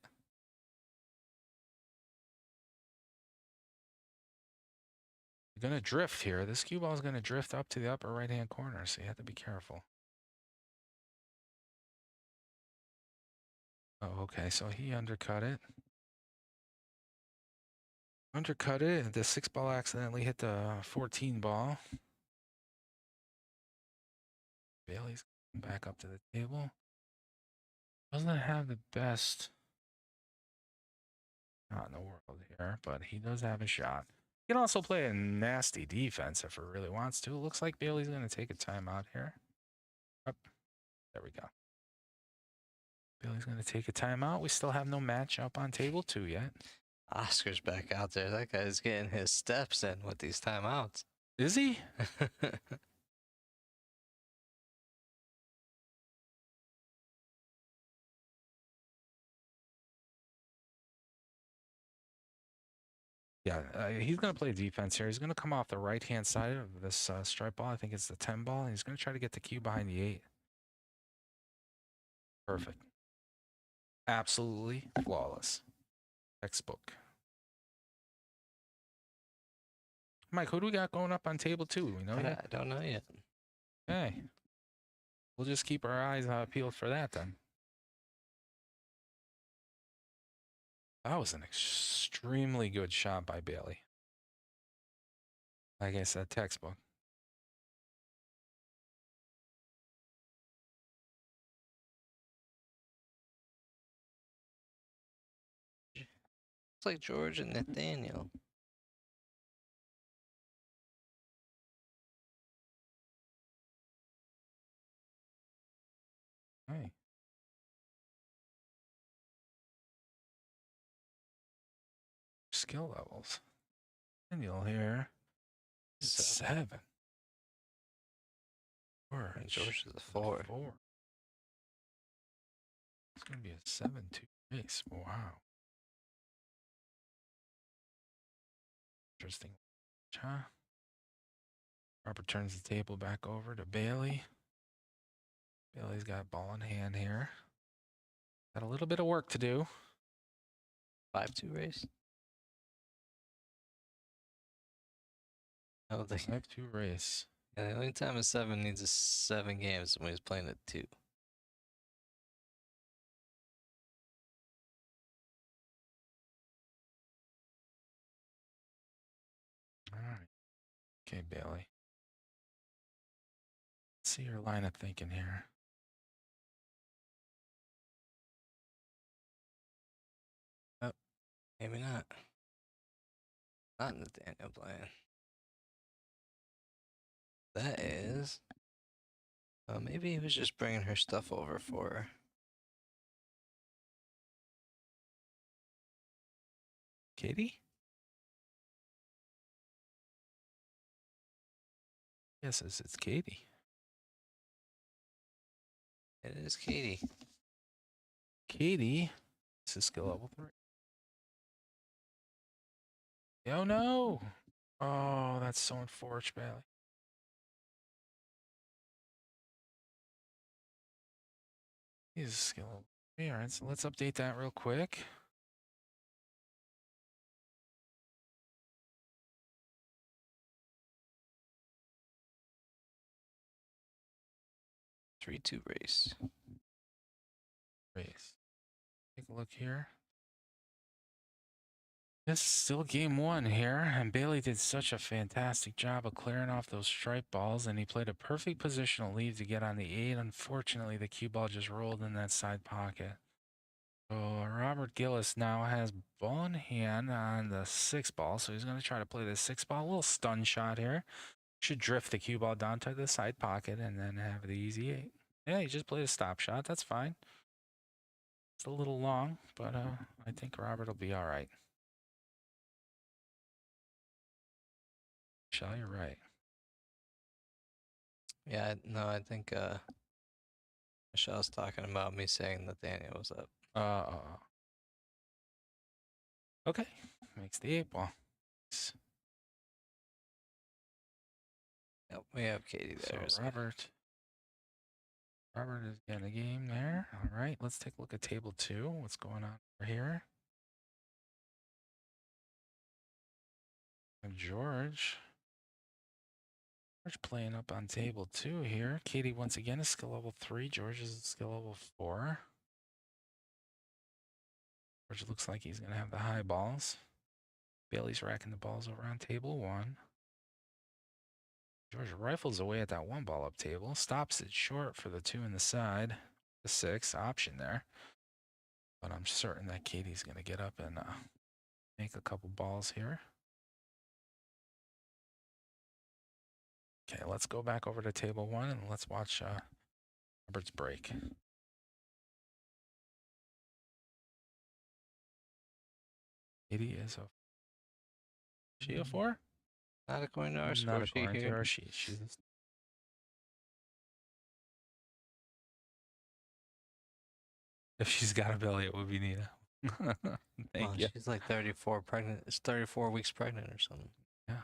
A: You're going to drift here. This cue ball is going to drift up to the upper right-hand corner, so you have to be careful. Oh, okay. So he undercut it. Undercut it. The 6 ball accidentally hit the 14 ball. Bailey's back up to the table. Doesn't have the best shot in the world here, but he does have a shot. He can also play a nasty defense if he really wants to. It looks like Bailey's going to take a timeout here. Oh, there we go. Bailey's going to take a timeout. We still have no match up on table 2 yet.
B: Oscar's back out there. That guy's getting his steps in with these timeouts.
A: Is he? Yeah, he's going to play defense here. He's going to come off the right-hand side of this stripe ball. I think it's the 10 ball. And he's going to try to get the cue behind the 8. Perfect. Absolutely flawless. Textbook. Mike, who do we got going up on table 2? We know yet?
B: I don't know yet.
A: Okay. We'll just keep our eyes peeled for that then. That was an extremely good shot by Bailey. Like I said, textbook.
B: It's like George and Nathaniel.
A: Hey. Skill levels. Daniel here. 7.
B: And George is a 4.
A: 4. It's going to be a 7-2 race. Wow. Interesting. Huh? Robert turns the table back over to Bailey. Bailey's got ball in hand here. Got a little bit of work to do.
B: 5-2 race. I don't think
A: 5-2 race.
B: Yeah, the only time a 7 needs a 7 games when he's playing at 2.
A: All right. Okay, Bailey. Let's see your line of thinking here.
B: Oh, maybe not. Not in the Daniel plan. That is. Maybe he was just bringing her stuff over for her.
A: Katie? Yes, it's Katie.
B: It is Katie.
A: Katie. This is skill level 3. Oh, no. Oh, that's so unfortunate, Bailey. He's skill level 3. All right, so let's update that real quick.
B: Three two race.
A: Take a look here. This is still game 1 here, and Bailey did such a fantastic job of clearing off those stripe balls, and he played a perfect positional lead to get on the 8. Unfortunately, the cue ball just rolled in that side pocket. So Robert Gillis now has ball in hand on the 6 ball, so he's going to try to play the 6 ball. A little stun shot here. Should drift the cue ball down to the side pocket and then have the easy 8. Yeah, he just played a stop shot. That's fine. It's a little long, but I think Robert will be all right. Michelle, you're right.
B: Yeah, no, I think Michelle's talking about me saying Nathaniel was up.
A: Okay, makes the 8 ball.
B: Yep, we have Katie there.
A: So Robert is getting a game there. All right, let's take a look at table 2. What's going on over here? And George playing up on table 2 here. Katie once again is skill level 3. George is skill level 4. George looks like he's going to have the high balls. Bailey's racking the balls over on table 1. George rifles away at that 1 ball up table. Stops it short for the 2 in the side. The 6 option there. But I'm certain that Katie's going to get up and make a couple balls here. Okay, let's go back over to table 1 and let's watch Robert's break. Katie is she a 4?
B: Not according to our
A: Not
B: score sheet
A: according to
B: here.
A: our sheet. She's if she's got a belly, it would be Nita. Thank you.
B: She's like 34 pregnant. It's 34 weeks pregnant or something.
A: Yeah.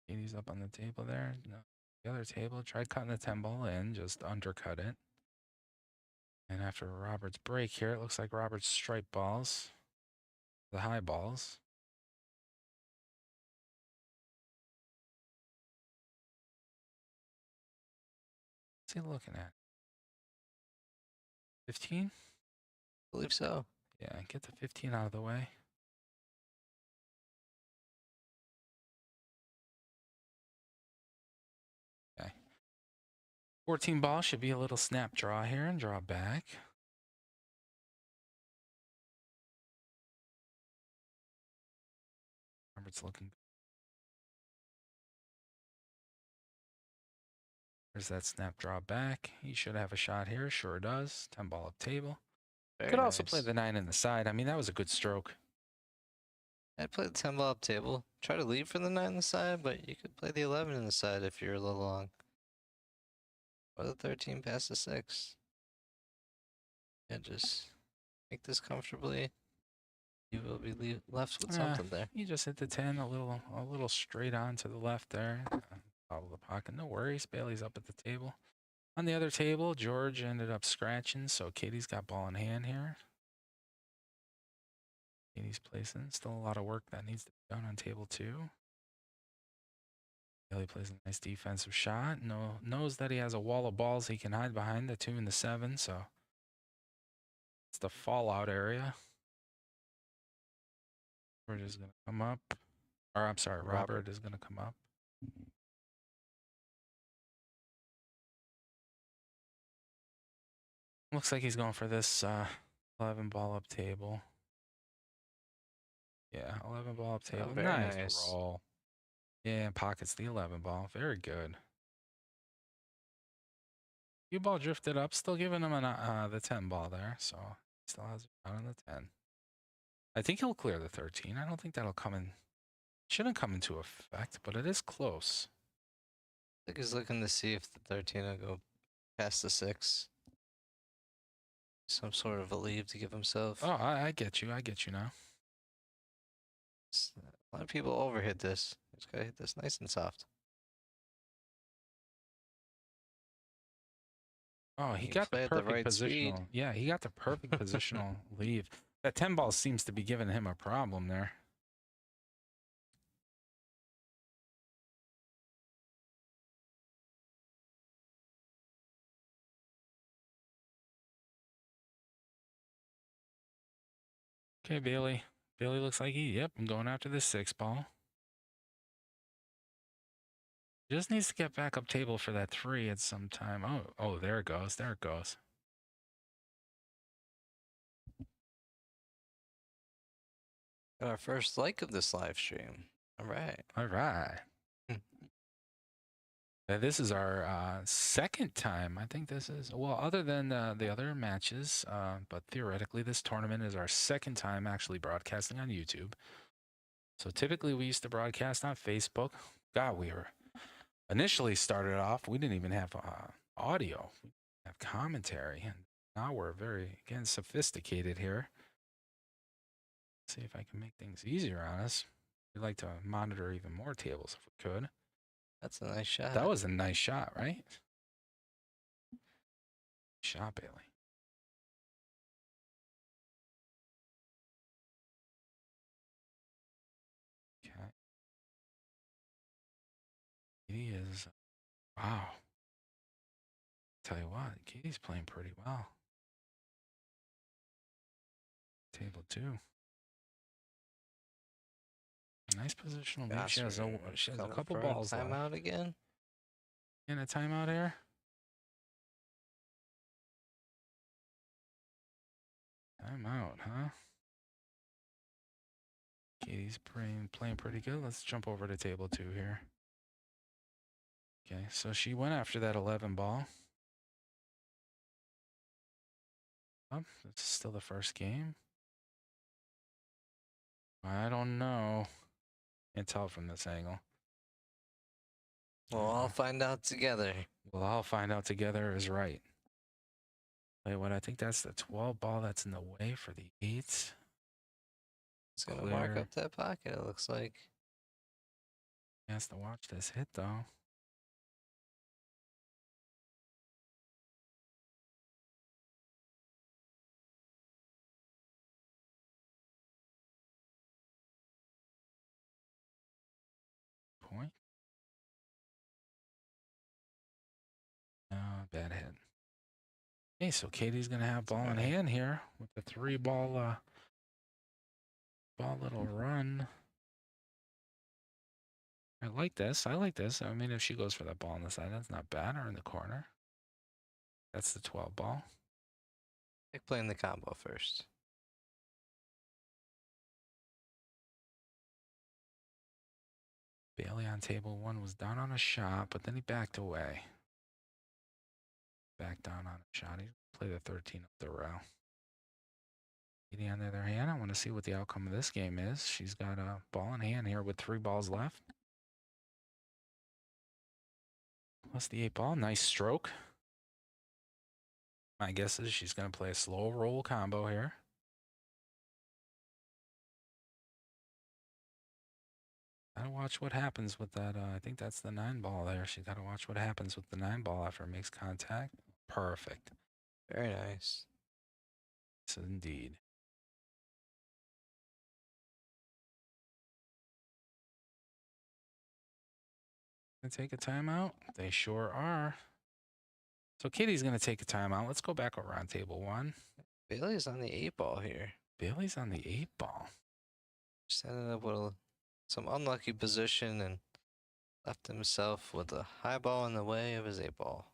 A: Katie's up on the table there. No, the other table. Try cutting the 10 ball in. Just undercut it. And after Robert's break here, it looks like Robert's striped balls. The high balls. What's he looking at? 15?
B: I believe so.
A: Yeah, get the 15 out of the way. Okay. 14 ball should be a little snap draw here and draw back. Robert's looking. There's that snap draw back. He should have a shot here. Sure does. 10 ball up table. Could also play the 9 in the side. I mean, that was a good stroke.
B: I'd play the 10 ball up table. Try to lead for the 9 in the side, but you could play the 11 in the side if you're a little long. Or the 13 past the 6. Yeah, just make this comfortably. You will be left with something there.
A: You just hit the 10 a little straight on to the left there. Follow the pocket. No worries. Bailey's up at the table. On the other table, George ended up scratching, so Katie's got ball in hand here. Katie's placing. Still a lot of work that needs to be done on table 2. Bailey plays a nice defensive shot. Knows that he has a wall of balls he can hide behind, the 2 and the 7, so it's the fallout area. George is going to come up. Or I'm sorry, Robert is going to come up. Looks like he's going for this 11 ball up table. Yeah, 11 ball up table.
B: Oh, nice
A: roll. Yeah, pockets the 11 ball. Very good. Cue ball drifted up, still giving him the 10 ball there, so he still has a shot on the 10. I think he'll clear the 13. I don't think that'll come in. Shouldn't come into effect, but it is close.
B: I think he's looking to see if the 13 will go past the 6. Some sort of a leave to give himself.
A: Oh, I get you. I get you now.
B: A lot of people overhit this. Just gotta hit this nice and soft.
A: Oh, he got the perfect positional. Yeah, he got the perfect positional leave. That 10 ball seems to be giving him a problem there. Okay, Bailey. Bailey looks like I'm going after this 6 ball. Just needs to get back up table for that 3 at some time. Oh, there it goes. There it goes.
B: Got our first like of this live stream. All right.
A: All right. This is our second time. I think this is, well, other than the other matches, but theoretically this tournament is our second time actually broadcasting on YouTube. So typically we used to broadcast on Facebook. God, we were initially started off, we didn't even have audio. We have commentary, and now we're very, again, sophisticated here. Let's see if I can make things easier on us. We'd like to monitor even more tables if we could.
B: That's a nice shot.
A: That was a nice shot, right? Shot, Bailey. Okay. Katie is, wow. Tell you what, Katie's playing pretty well. table 2. Nice positional. Maybe she has
B: Gosser
A: a couple
B: for a
A: balls left.
B: timeout again.
A: In a timeout here. Timeout, huh? Katie's playing pretty good. Let's jump over to table 2 here. Okay, so she went after that 11 ball. Oh, it's still the first game. I don't know. Can't tell from this angle.
B: We'll all find out together.
A: We'll all find out together is right. Wait, what? I think that's the 12 ball that's in the way for the 8.
B: It's gonna mark up that pocket, it looks like.
A: He has to watch this hit, though. Point. No, bad hit. Okay, so Katie's going to have ball in hand here with the 3 ball little run. I like this. I like this. I mean, if she goes for that ball on the side, that's not bad. Or in the corner. That's the 12 ball.
B: Pick playing the combo first.
A: Bailey on table 1 was down on a shot, but then he backed away. Back down on a shot. He played the 13 up the row. Katie, on the other hand, I want to see what the outcome of this game is. She's got a ball in hand here with 3 balls left. Plus the 8 ball. Nice stroke. My guess is she's going to play a slow roll combo here. Gotta watch what happens with that. I think that's the 9 ball there. She's got to watch what happens with the 9 ball after it makes contact. Perfect.
B: Very nice.
A: Yes, indeed. Gonna take a timeout? They sure are. So Katie's gonna take a timeout. Let's go back around table 1.
B: Bailey's on the 8 ball here.
A: Bailey's on the 8 ball.
B: Just ended up with some unlucky position and left himself with a high ball in the way of his 8 ball.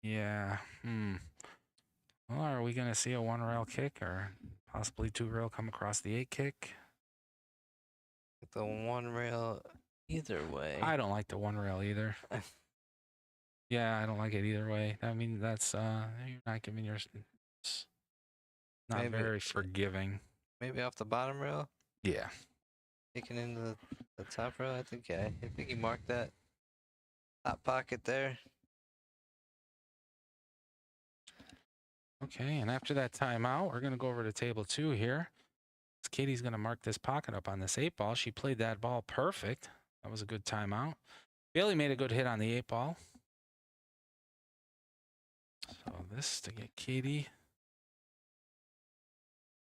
A: Yeah. Well, are we gonna see a 1 rail kick or possibly 2 rail come across the 8 kick?
B: The 1 rail either way.
A: I don't like the 1 rail either. Yeah, I don't like it either way. I mean, that's you're not giving your not very forgiving.
B: Maybe off the bottom rail.
A: Yeah.
B: Taking into the top rail. I think he marked that top pocket there.
A: Okay, and after that timeout, we're gonna go over to table 2 here. Katie's gonna mark this pocket up on this 8 ball. She played that ball perfect. That was a good timeout. Bailey made a good hit on the 8 ball. So this to get Katie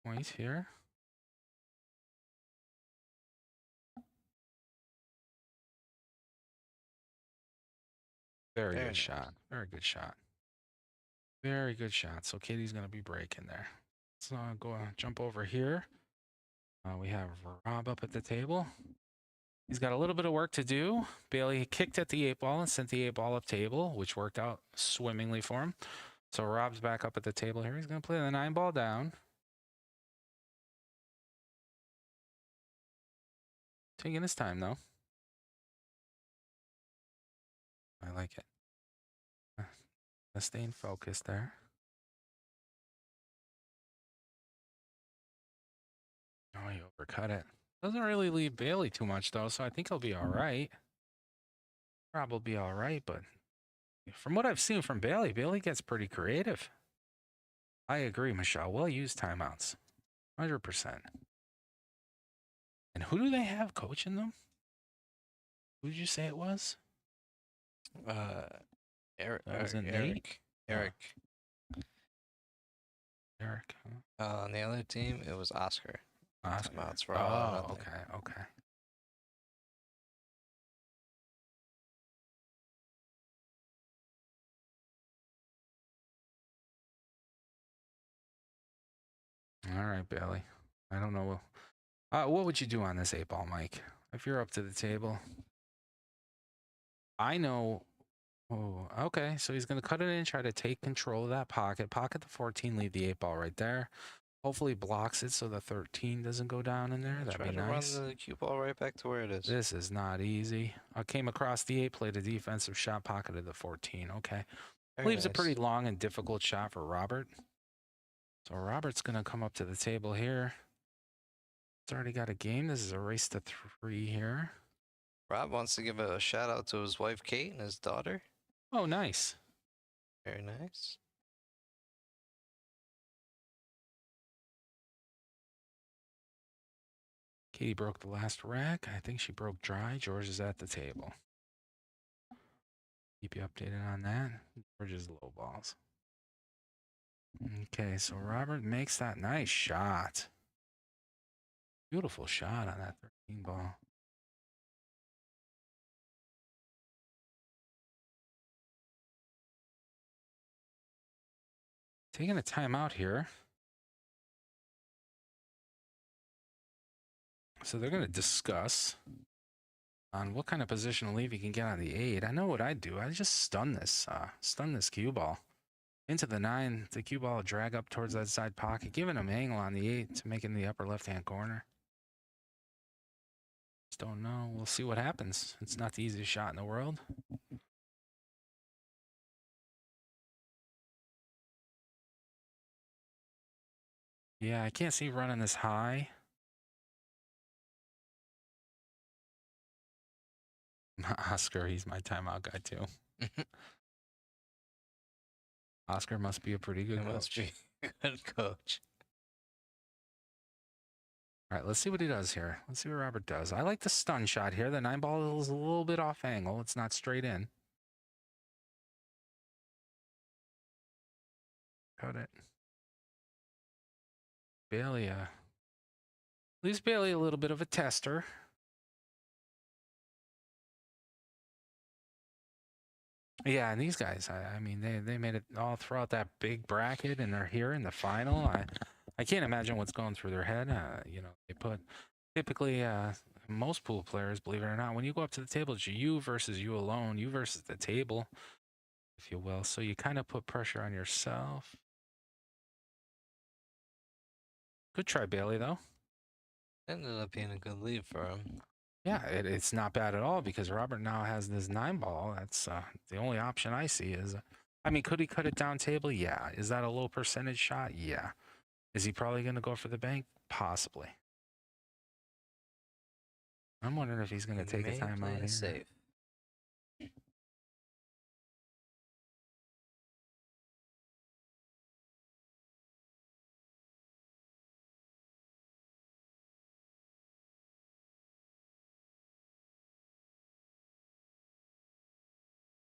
A: point here. Very good shot. Very good shot. Very good shot. So Katie's going to be breaking there. Let's jump over here. We have Rob up at the table. He's got a little bit of work to do. Bailey kicked at the 8 ball and sent the 8 ball up table, which worked out swimmingly for him. So Rob's back up at the table here. He's going to play the 9 ball down. Taking his time, though. I like it. Staying focused there. Oh, he overcut it. Doesn't really leave Bailey too much, though, so I think he'll be all right. Rob will be all right, but from what I've seen from Bailey, Bailey gets pretty creative. I agree, Michelle. Well used timeouts. 100%. And who do they have coaching them? Who did you say it was?
B: Eric.
A: Was it Nate?
B: Eric.
A: Eric. Huh?
B: On the other team, it was Oscar.
A: Oscar.
B: Timeouts for all.
A: Okay. All right, Bailey. I don't know. What would you do on this 8-ball, Mike? If you're up to the table. I know. Oh, okay. So he's going to cut it in, try to take control of that pocket. Pocket the 14, leave the 8-ball right there. Hopefully blocks it so the 13 doesn't go down in there. That'd
B: Try
A: be
B: to
A: nice.
B: run the cue ball right back to where it is.
A: This is not easy. I came across the 8, played a defensive shot, pocketed the 14. Okay.
B: Very
A: Leaves a
B: nice.
A: pretty long and difficult shot for Robert. So Robert's going to come up to the table here. It's already got a game. This is a race to 3 here.
B: Rob wants to give a shout out to his wife Kate and his daughter.
A: Oh, nice.
B: Very nice.
A: Katie broke the last rack. I think she broke dry. George is at the table. Keep you updated on that. George's low balls. Okay, so Robert makes that nice shot. Beautiful shot on that 13 ball. Taking a timeout here. So they're going to discuss on what kind of positional leave you can get on the 8. I know what I'd do. I'd just stun this cue ball into the 9. The cue ball drag up towards that side pocket, giving him angle on the 8 to make it in the upper left-hand corner. Just don't know. We'll see what happens. It's not the easiest shot in the world. Yeah, I can't see running this high. Oscar, he's my timeout guy too. Oscar must be a pretty good coach.
B: Must be a good coach.
A: All right, let's see what he does here. Let's see what Robert does. I like the stun shot here. The 9 ball is a little bit off angle. It's not straight in. Cut it. Bailey, leaves Bailey a little bit of a tester. Yeah, and these guys, I mean, they made it all throughout that big bracket, and they're here in the final. I can't imagine what's going through their head. You know, they put typically most pool players, believe it or not, when you go up to the table, it's you versus you alone, you versus the table, if you will. So you kind of put pressure on yourself. Good try, Bailey, though.
B: Ended up being a good lead for him.
A: Yeah, it's not bad at all because Robert now has this 9 ball. That's the only option I see is, I mean, could he cut it down table? Yeah. Is that a low percentage shot? Yeah. Is he probably going to go for the bank? Possibly. I'm wondering if he's going to take a timeout here.
B: Safe.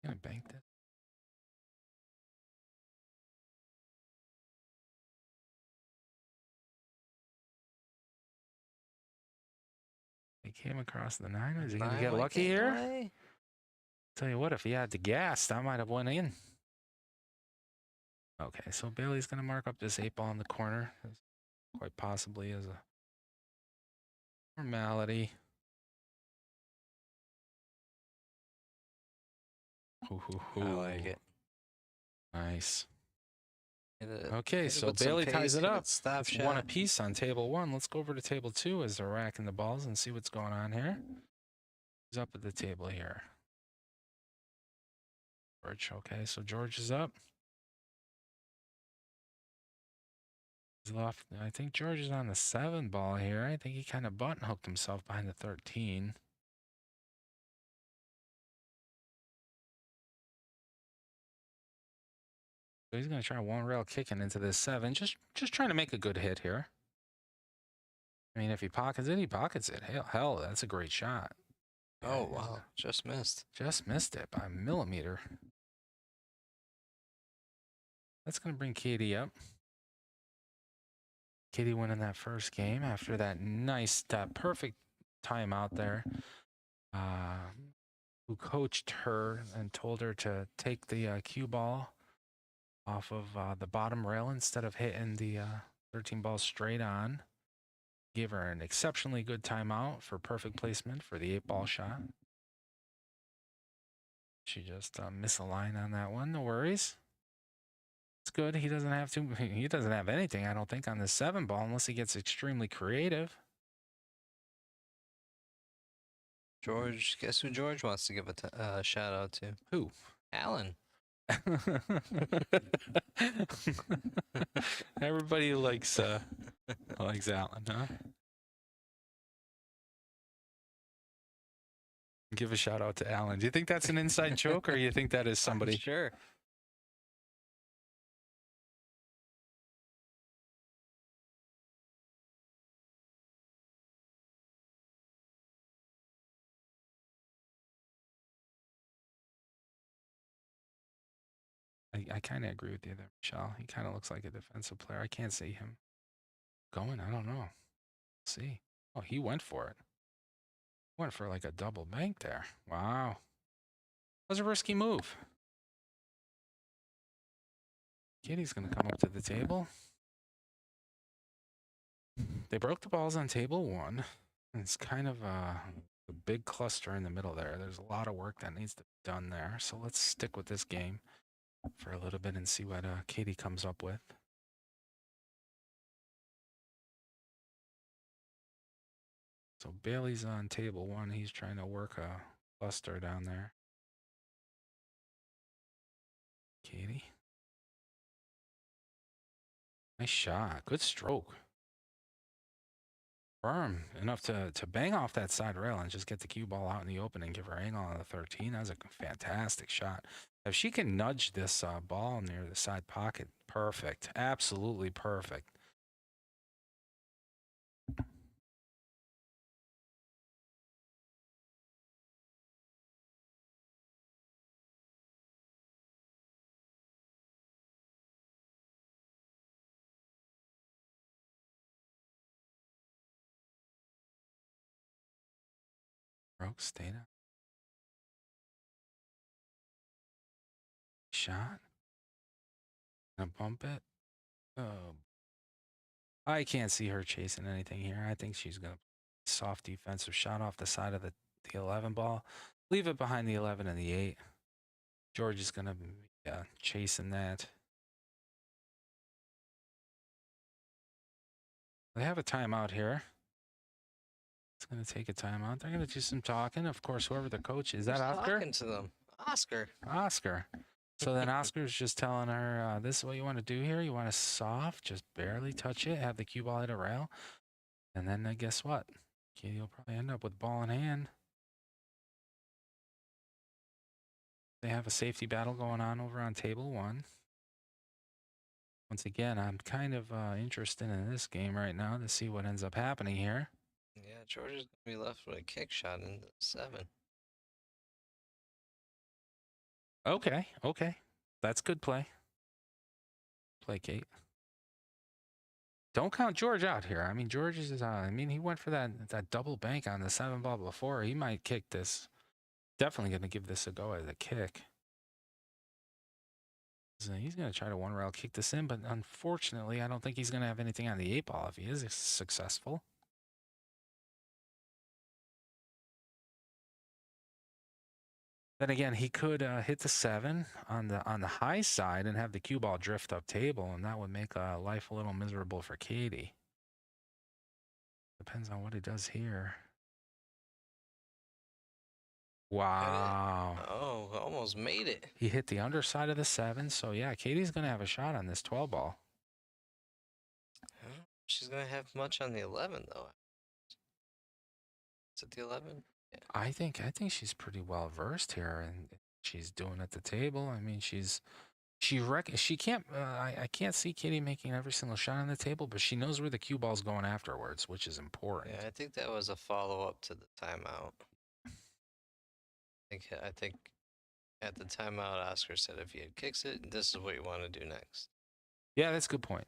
A: Gonna bank that. He came across the 9. Is he gonna get lucky here? Tell you what, if he had the gas, that might have went in. Okay, so Bailey's gonna mark up this 8 ball in the corner, quite possibly as a formality.
B: I like it.
A: Nice. Okay, so Bailey ties it up. It's 1 apiece on table 1. Let's go over to table 2 as they're racking the balls and see what's going on here. Who's up at the table here? George. Okay, so George is up. He's left. I think George is on the 7 ball here. I think he kind of button hooked himself behind the 13. So he's going to try 1 rail kicking into this 7. Just trying to make a good hit here. I mean, if he pockets it, he pockets it. Hell, that's a great shot.
B: Oh, wow. Just missed.
A: Just missed it by a millimeter. That's going to bring Katie up. Katie winning that first game after that nice, perfect timeout there. Who coached her and told her to take the cue ball off of the bottom rail instead of hitting the 13 balls straight on. Gave her an exceptionally good timeout for perfect placement for the 8-ball shot. She just missed a line on that one. No worries. It's good. He doesn't have to. He doesn't have anything, I don't think, on the 7-ball unless he gets extremely creative.
B: George, guess who George wants to give a shout out to?
A: Who?
B: Alan.
A: Everybody likes Alan, huh? Give a shout out to Alan. Do you think that's an inside joke, or you think that is somebody?
B: I'm sure.
A: I kind of agree with you there, Michelle. He kind of looks like a defensive player. I can't see him going. I don't know. Let's see. Oh, he went for it. Went for like a double bank there. Wow. That was a risky move. Kitty's going to come up to the table. They broke the balls on table 1. It's kind of a big cluster in the middle there. There's a lot of work that needs to be done there. So let's stick with this game for a little bit and see what Katie comes up with. So Bailey's on table 1. He's trying to work a cluster down there. Katie. Nice shot. Good stroke. Firm enough to bang off that side rail and just get the cue ball out in the open and give her angle on the 13. That was a fantastic shot. If she can nudge this ball near the side pocket, perfect. Absolutely perfect. Broke, stayed up. Shot. Gonna bump it. Oh. I can't see her chasing anything here. I think she's gonna soft defensive shot off the side of the 11 ball. Leave it behind the 11 and the 8. George is gonna be chasing that. They have a timeout here. It's going to take a timeout. They're going to do some talking. Of course, whoever the coach is. That Oscar?
B: Talking to them. Oscar.
A: Oscar. So then Oscar's just telling her, this is what you want to do here. You want to soft, just barely touch it, have the cue ball hit a rail. And then guess what? Katie will probably end up with ball in hand. They have a safety battle going on over on table 1. Once again, I'm kind of interested in this game right now to see what ends up happening here.
B: Yeah, George is going to be left with a kick shot in the 7.
A: Okay. That's good play. Play, Kate. Don't count George out here. I mean, George is, he went for that double bank on the 7 ball before. He might kick this. Definitely going to give this a go as a kick. So he's going to try to 1-rail kick this in, but unfortunately, I don't think he's going to have anything on the 8 ball if he is successful. Then again, he could hit the 7 on the high side and have the cue ball drift up table, and that would make life a little miserable for Katie. Depends on what he does here. Wow.
B: Oh, almost made it.
A: He hit the underside of the 7, so yeah, Katie's going to have a shot on this 12 ball.
B: She's going to have much on the 11, though. Is it the 11? Yeah.
A: I think she's pretty well versed here, and she's doing at the table. I mean, she can't. I can't see Katie making every single shot on the table, but she knows where the cue ball's going afterwards, which is important.
B: Yeah, I think that was a follow-up to the timeout. I think at the timeout, Oscar said if he kicks it, this is what you want to do next.
A: Yeah, that's a good point.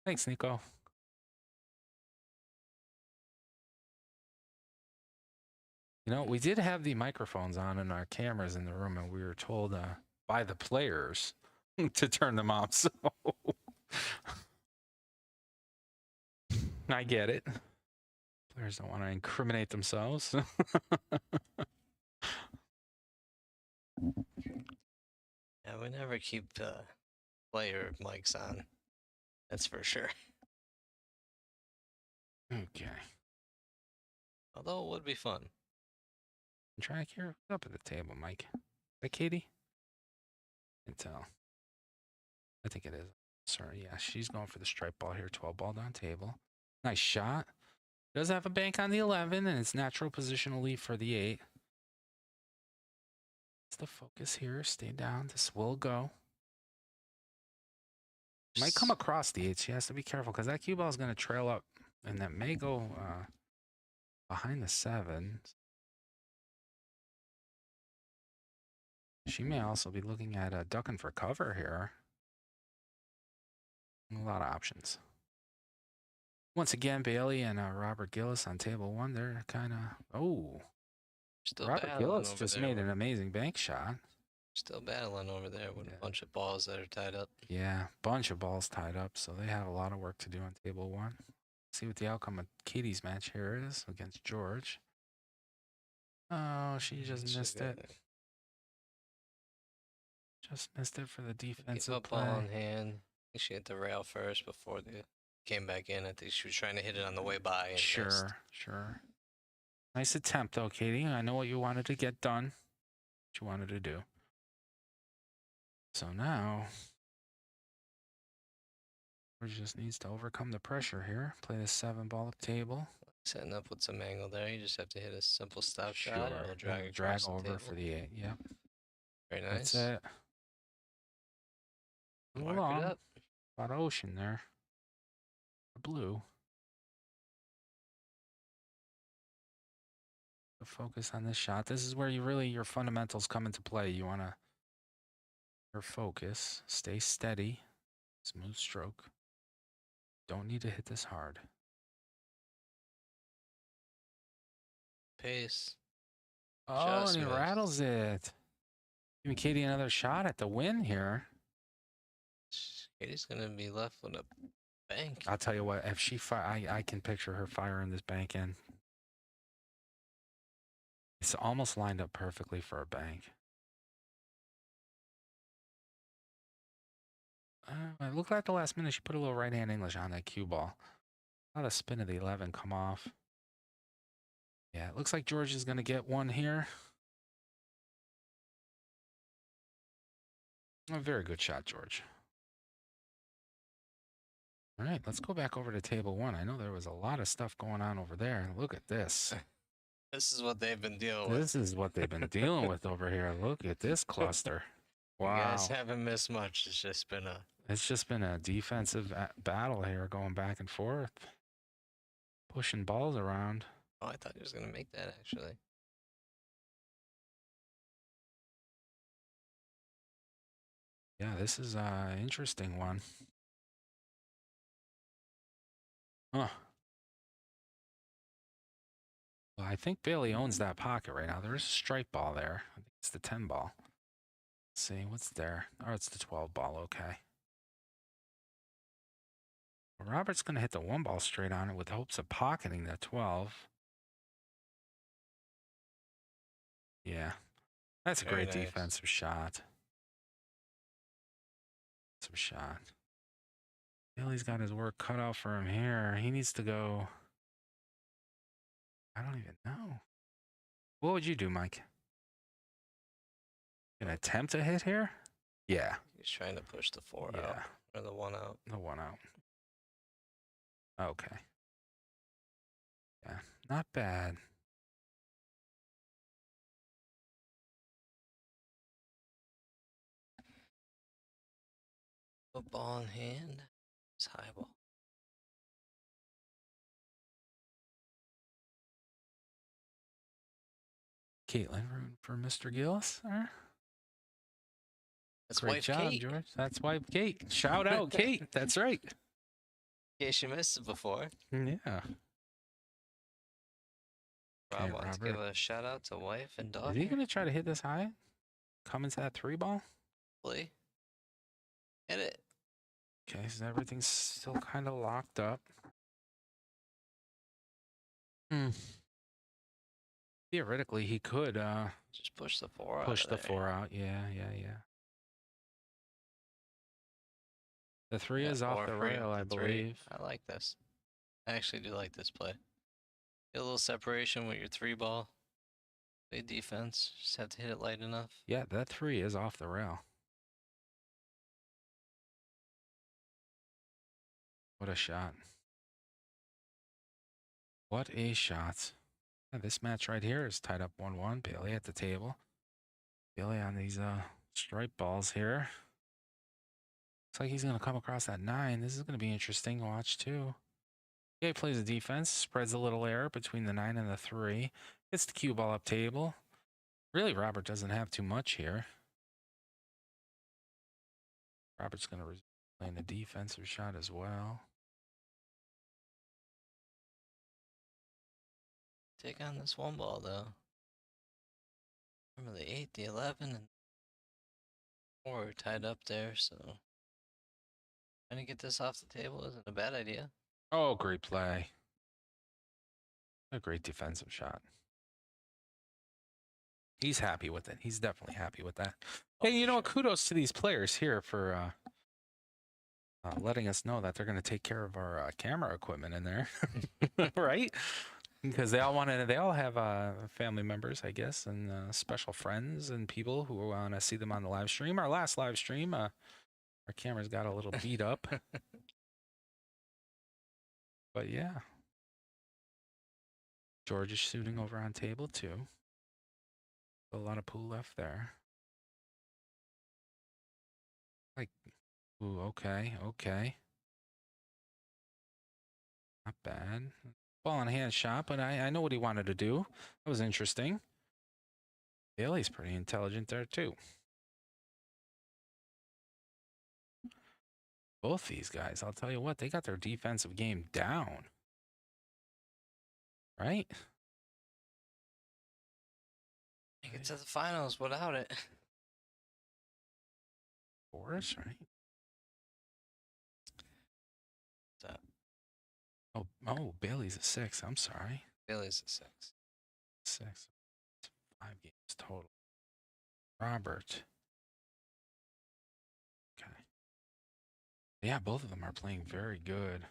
A: Thanks, Nico. You know, we did have the microphones on and our cameras in the room, and we were told by the players to turn them off. So I get it. Players don't want to incriminate themselves.
B: Yeah, we never keep player mics on. That's for sure.
A: Okay.
B: Although it would be fun.
A: Track here. What's up at the table, Mike? Is that Katie? Can't tell. I think it is. Sorry, yeah, she's going for the strike ball here. 12 ball down table. Nice shot. Does have a bank on the 11 and it's natural positional lead for the 8. It's the focus here. Stay down. This will go. Might come across the 8. She has to be careful because that cue ball is going to trail up and that may go behind the 7. She may also be looking at ducking for cover here. A lot of options. Once again, Bailey and Robert Gillis on table 1. They're kind of... Oh.
B: Still
A: Robert
B: battling
A: Gillis
B: over
A: just
B: there
A: made
B: with-
A: an amazing bank shot.
B: Still battling over there with
A: Yeah.
B: a bunch of balls that are tied up.
A: Yeah, bunch of balls tied up, so they have a lot of work to do on table 1. See what the outcome of Katie's match here is against George. Oh, she just missed it. Just missed it for the defensive
B: Give up
A: play.
B: ball in hand. I think she hit the rail first before they came back in. I think she was trying to hit it on the way by. And missed.
A: Sure. Nice attempt, though, Katie. I know what you wanted to get done. What you wanted to do. So now, George just needs to overcome the pressure here. Play the 7 ball up table.
B: Setting up with some angle there. You just have to hit a simple stop shot. And it'll drag
A: And
B: across
A: drag
B: the
A: over
B: table.
A: for the 8. Yep.
B: Very nice.
A: That's it. Move
B: Mark it
A: along.
B: up.
A: A lot of ocean there. Blue. Focus on this shot. This is where you really your fundamentals come into play. You want to your focus, stay steady, smooth stroke. Don't need to hit this hard.
B: Pace.
A: Oh,
B: Just
A: and he
B: missed.
A: rattles it. Giving Katie another shot at the win here.
B: Katie's gonna be left with a bank.
A: I'll tell you what, if she I can picture her firing this bank in. It's almost lined up perfectly for a bank. It looked like at the last minute she put a little right-hand English on that cue ball. A lot of spin of the 11 come off. Yeah, it looks like George is going to get one here. A very good shot, George. All right, let's go back over to table 1. I know there was a lot of stuff going on over there. Look at this.
B: This is what they've been dealing with.
A: This is what they've been dealing with over here. Look at this cluster. Wow.
B: You guys haven't missed much. It's just been
A: a defensive battle here going back and forth. Pushing balls around.
B: Oh, I thought he was going to make that, actually.
A: Yeah, this is an interesting one. Huh. Well, I think Bailey owns that pocket right now. There's a strike ball there. I think it's the 10 ball. Let's see, what's there? Oh, it's the 12 ball. Okay. Well, Robert's going to hit the 1 ball straight on it with hopes of pocketing the 12. Yeah. That's a
B: Very
A: great
B: nice.
A: defensive shot. Some shot. Bailey's got his work cut out for him here. He needs to go. I don't even know. What would you do, Mike? An attempt to hit here? Yeah.
B: He's trying to push the 4
A: Yeah.
B: out. Or the 1 out.
A: The 1 out. Okay. Yeah. Not bad.
B: Football in hand. It's high ball.
A: Caitlin rooting for Mr. Gillis.
B: That's
A: Great
B: wife
A: job,
B: Kate.
A: George. That's wife Kate. Shout out, Kate. That's right.
B: In case you missed it before.
A: Yeah.
B: Rob wants to give a shout out to wife and daughter.
A: Is he going to try to hit this high? Come into that 3 ball?
B: Play. Hit it.
A: Okay, so everything's still kind of locked up. Theoretically, he could
B: Just push the 4 out
A: push
B: of
A: the
B: there.
A: 4 out. Yeah. The 3
B: Yeah,
A: is off
B: 4
A: the
B: free
A: rail,
B: with
A: I
B: the 3.
A: believe.
B: I like this. I actually do like this play. Get a little separation with your 3 ball. Play defense. Just have to hit it light enough.
A: Yeah, that 3 is off the rail. What a shot. What a shot. Yeah, this match right here is tied up 1-1. Bailey at the table. Bailey on these stripe balls here. Looks like he's going to come across that 9. This is going to be interesting to watch too. Yeah, he plays the defense, spreads a little air between the 9 and the 3. Gets the cue ball up table. Really, Robert doesn't have too much here. Robert's going to resume playing the defensive shot as well.
B: Take on this 1 ball though. Remember the 8, the 11, and 4 are tied up there, so trying to get this off the table isn't a bad idea.
A: Oh, great play. A great defensive shot. He's happy with it. He's definitely happy with that.
B: Oh,
A: Hey, you
B: for
A: know,
B: sure.
A: kudos to these players here for letting us know that they're going to take care of our camera equipment in there, right? Because they all have family members, I guess, and special friends and people who want to see them on the live stream. Our last live stream, our cameras got a little beat up, but yeah. George is shooting over on table 2. A lot of pool left there. Like, ooh, okay. Not bad. Ball in hand shot, but I know what he wanted to do. That was interesting. Bailey's pretty intelligent there, too. Both these guys, I'll tell you what, they got their defensive game down. Right?
B: Make it to the finals without it.
A: Force, right?
B: So,
A: Oh, Bailey's a 6. I'm sorry.
B: Billy's a 6.
A: 6. 5 games total. Robert. Okay. Yeah, both of them are playing very good.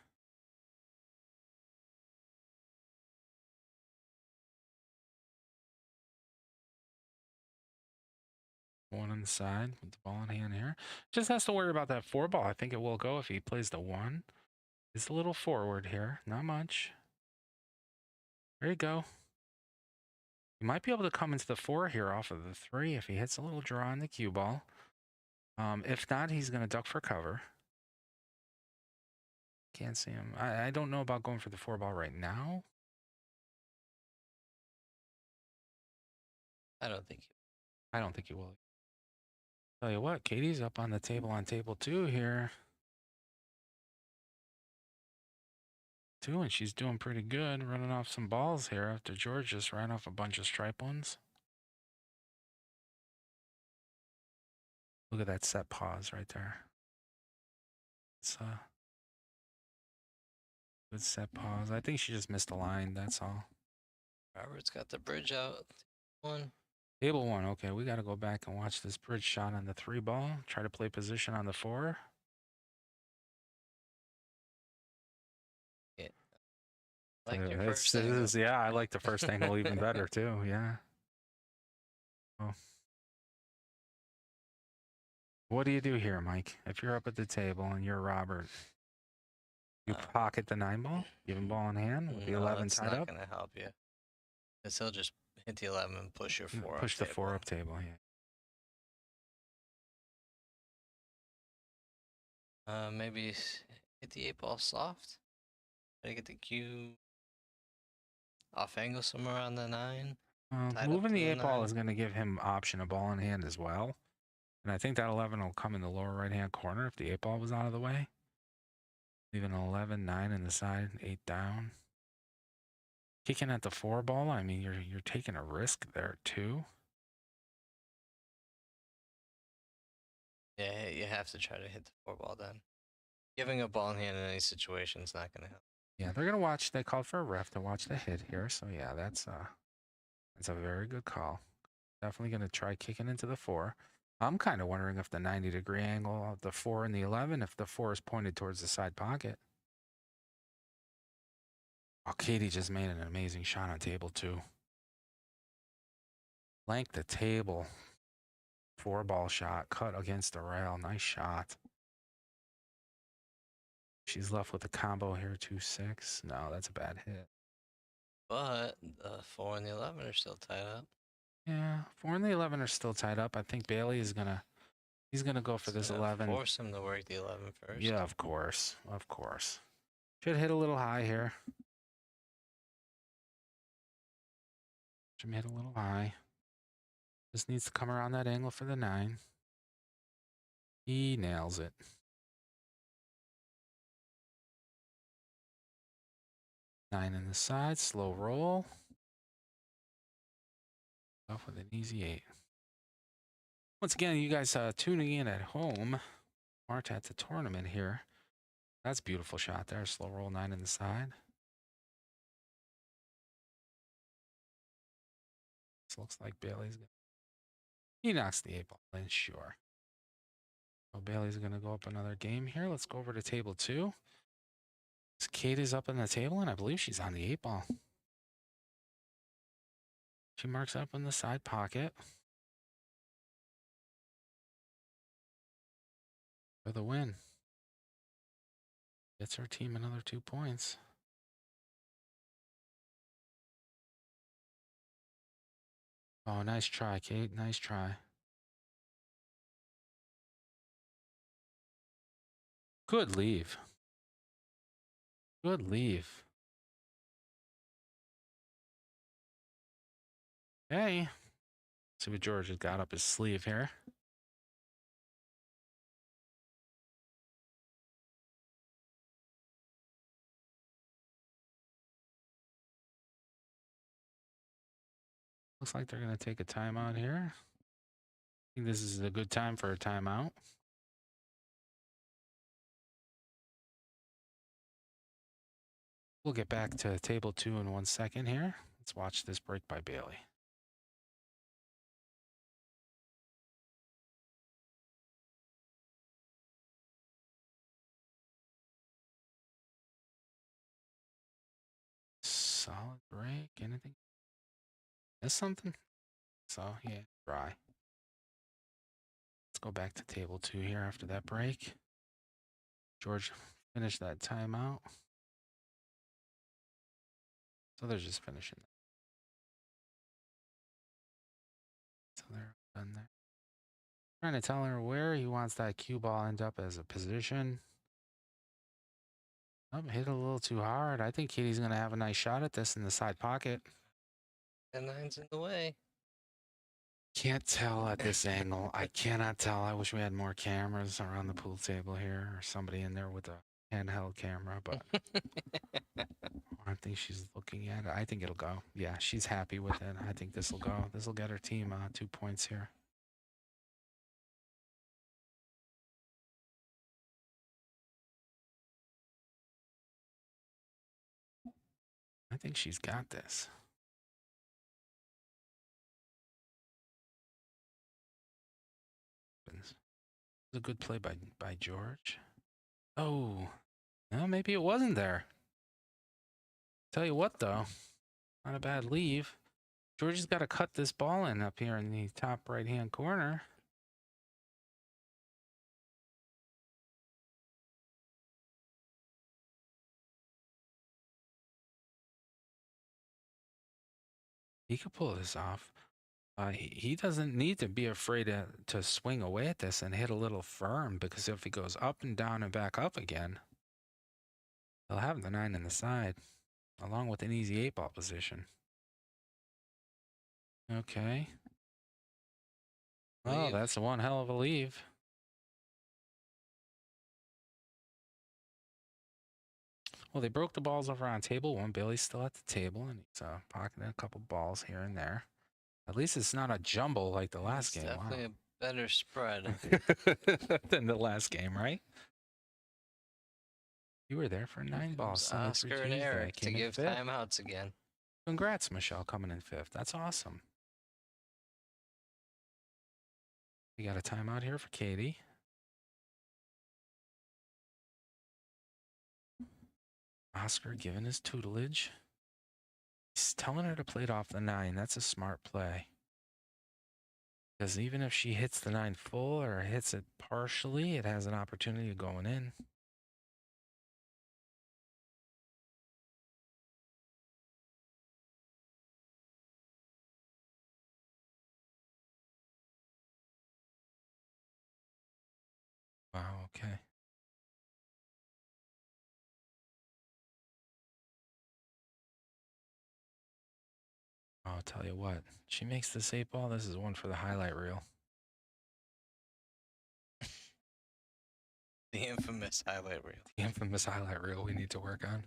A: One on the side with the ball in hand here. Just has to worry about that 4 ball. I think it will go if he plays the 1. It's a little forward here. Not much. There you go. He might be able to come into the 4 here off of the 3 if he hits a little draw on the cue ball. If not, he's going to duck for cover. Can't see him. I don't know about going for the 4 ball right now.
B: I don't think
A: I don't think he will. Tell you what, Katie's up on the table on table 2 here. 2, and she's doing pretty good, running off some balls here after George just ran off a bunch of stripe ones. Look at that set pause right there. It's good set pause. I think she just missed a line, that's all.
B: Robert's got the bridge out. 1.
A: Table 1, okay, we got to go back and watch this bridge shot on the 3 ball. Try to play position on the 4.
B: Yeah. Like your first
A: It
B: angle.
A: is, yeah, I like the first angle even better too, yeah. Oh. What do you do here, Mike? If you're up at the table and you're Robert, you pocket the 9 ball, give him ball in hand with the 11
B: it's
A: tied
B: not
A: up.
B: going to help you. Because he'll just hit the 11 and push your 4
A: Push
B: up
A: the
B: table.
A: 4 up table, yeah.
B: Maybe hit the 8 ball soft. Try to get the cue off angle somewhere on the 9.
A: Moving the 8 ball is going to give him option of ball in hand as well. And I think that 11 will come in the lower right-hand corner if the 8 ball was out of the way. Leaving 11, 9 in the side, 8 down. Kicking at the 4 ball, I mean, you're taking a risk there too.
B: Yeah, you have to try to hit the 4 ball then. Giving a ball in hand in any situation is not going to help.
A: Yeah, they're gonna watch. They called for a ref to watch the hit here, so yeah, that's a very good call. Definitely gonna try kicking into the 4. I'm kind of wondering if the 90-degree angle of the 4 and the 11, if the 4 is pointed towards the side pocket. Oh, Katie just made an amazing shot on table 2. Flank the table. 4-ball shot, cut against the rail. Nice shot. She's left with a combo here, 2-6. No, that's a bad hit.
B: But the 4 and the 11 are still tied up.
A: Yeah, 4 and the 11 are still tied up. I think Bailey is he's gonna go for this
B: So
A: 11.
B: force him to work the 11 first.
A: Yeah, of course, of course. Should hit a little high here. Should hit a little high. Just needs to come around that angle for the 9. He nails it. Nine in the side, slow roll. Off with an easy 8. Once again, you guys tuning in at home, aren't at the tournament here. That's a beautiful shot there. Slow roll 9 in the side. This looks like Bailey's gonna. He knocks the 8 ball in, sure. So Bailey's gonna go up another game here. Let's go over to table 2. Kate is up on the table, and I believe she's on the 8 ball. She marks up in the side pocket for the win. Gets her team another 2 points. Oh, nice try, Kate. Nice try. Good leave. Good leave. Okay. See what George has got up his sleeve here. Looks like they're going to take a timeout here. I think this is a good time for a timeout. We'll get back to table 2 in 1 second here. Let's watch this break by Bailey. Solid break. Anything? Miss something? So, yeah, dry. Let's go back to table 2 here after that break. George finished that timeout. So they're just finishing. So they're done there. Trying to tell her where he wants that cue ball end up as a position. Oh, hit a little too hard. I think Katie's going to have a nice shot at this in the side pocket.
B: And 9's in the way.
A: Can't tell at this angle. I cannot tell. I wish we had more cameras around the pool table here or somebody in there with a handheld camera, but I think she's looking at it. I think it'll go. Yeah, she's happy with it. I think this will go. This will get her team 2 points here. I think she's got this. It's a good play by George. Oh, well, maybe it wasn't there. Tell you what, though, not a bad leave. George has got to cut this ball in up here in the top right-hand corner. He could pull this off. He doesn't need to be afraid to swing away at this and hit a little firm, because if he goes up and down and back up again, he'll have the 9 in the side, along with an easy 8 ball position. Okay. Oh, that's one hell of a leave. Well, they broke the balls over on table 1. Billy's still at the table, and he's pocketing a couple balls here and there. At least it's not a jumble like the last game.
B: Definitely
A: Wow.
B: Better spread.
A: than the last game, right? You were there for 9
B: Here
A: ball
B: comes
A: Sunday through
B: Oscar and
A: Tuesday.
B: Eric to
A: Came in
B: give
A: 5th.
B: timeouts again.
A: Congrats, Michelle, coming in 5th. That's awesome. We got a timeout here for Katie. Oscar giving his tutelage. He's telling her to play it off the 9. That's a smart play. Because even if she hits the 9 full or hits it partially, it has an opportunity of going in. Wow, okay. I'll tell you what. She makes this 8 ball. This is one for the highlight reel.
B: The infamous highlight reel.
A: The infamous highlight reel we need to work on.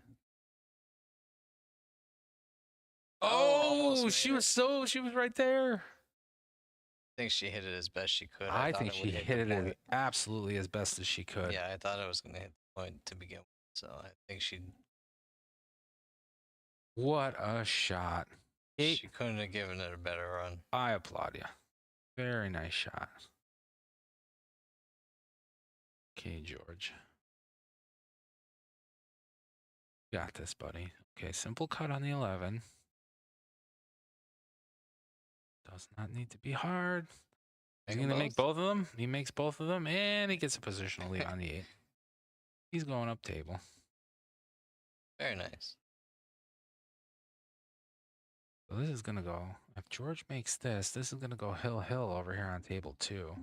B: almost
A: Oh,
B: made
A: she
B: it.
A: was right there.
B: I think she hit it as best she could.
A: I
B: thought
A: think
B: it
A: she
B: would
A: hit it
B: the
A: as
B: point.
A: absolutely as best as she could.
B: Yeah, I thought it was gonna hit the point to begin with. So I think she
A: What a shot.
B: she couldn't have given it a better run.
A: I applaud you. Very nice shot. Okay, George. Got this, buddy. Okay, simple cut on the 11. Does not need to be hard. He's going to make both of them. He makes both of them, and he gets a positional lead on the 8. He's going up table.
B: Very nice.
A: So this is going to go, if George makes this, this is going to go hill over here on table 2.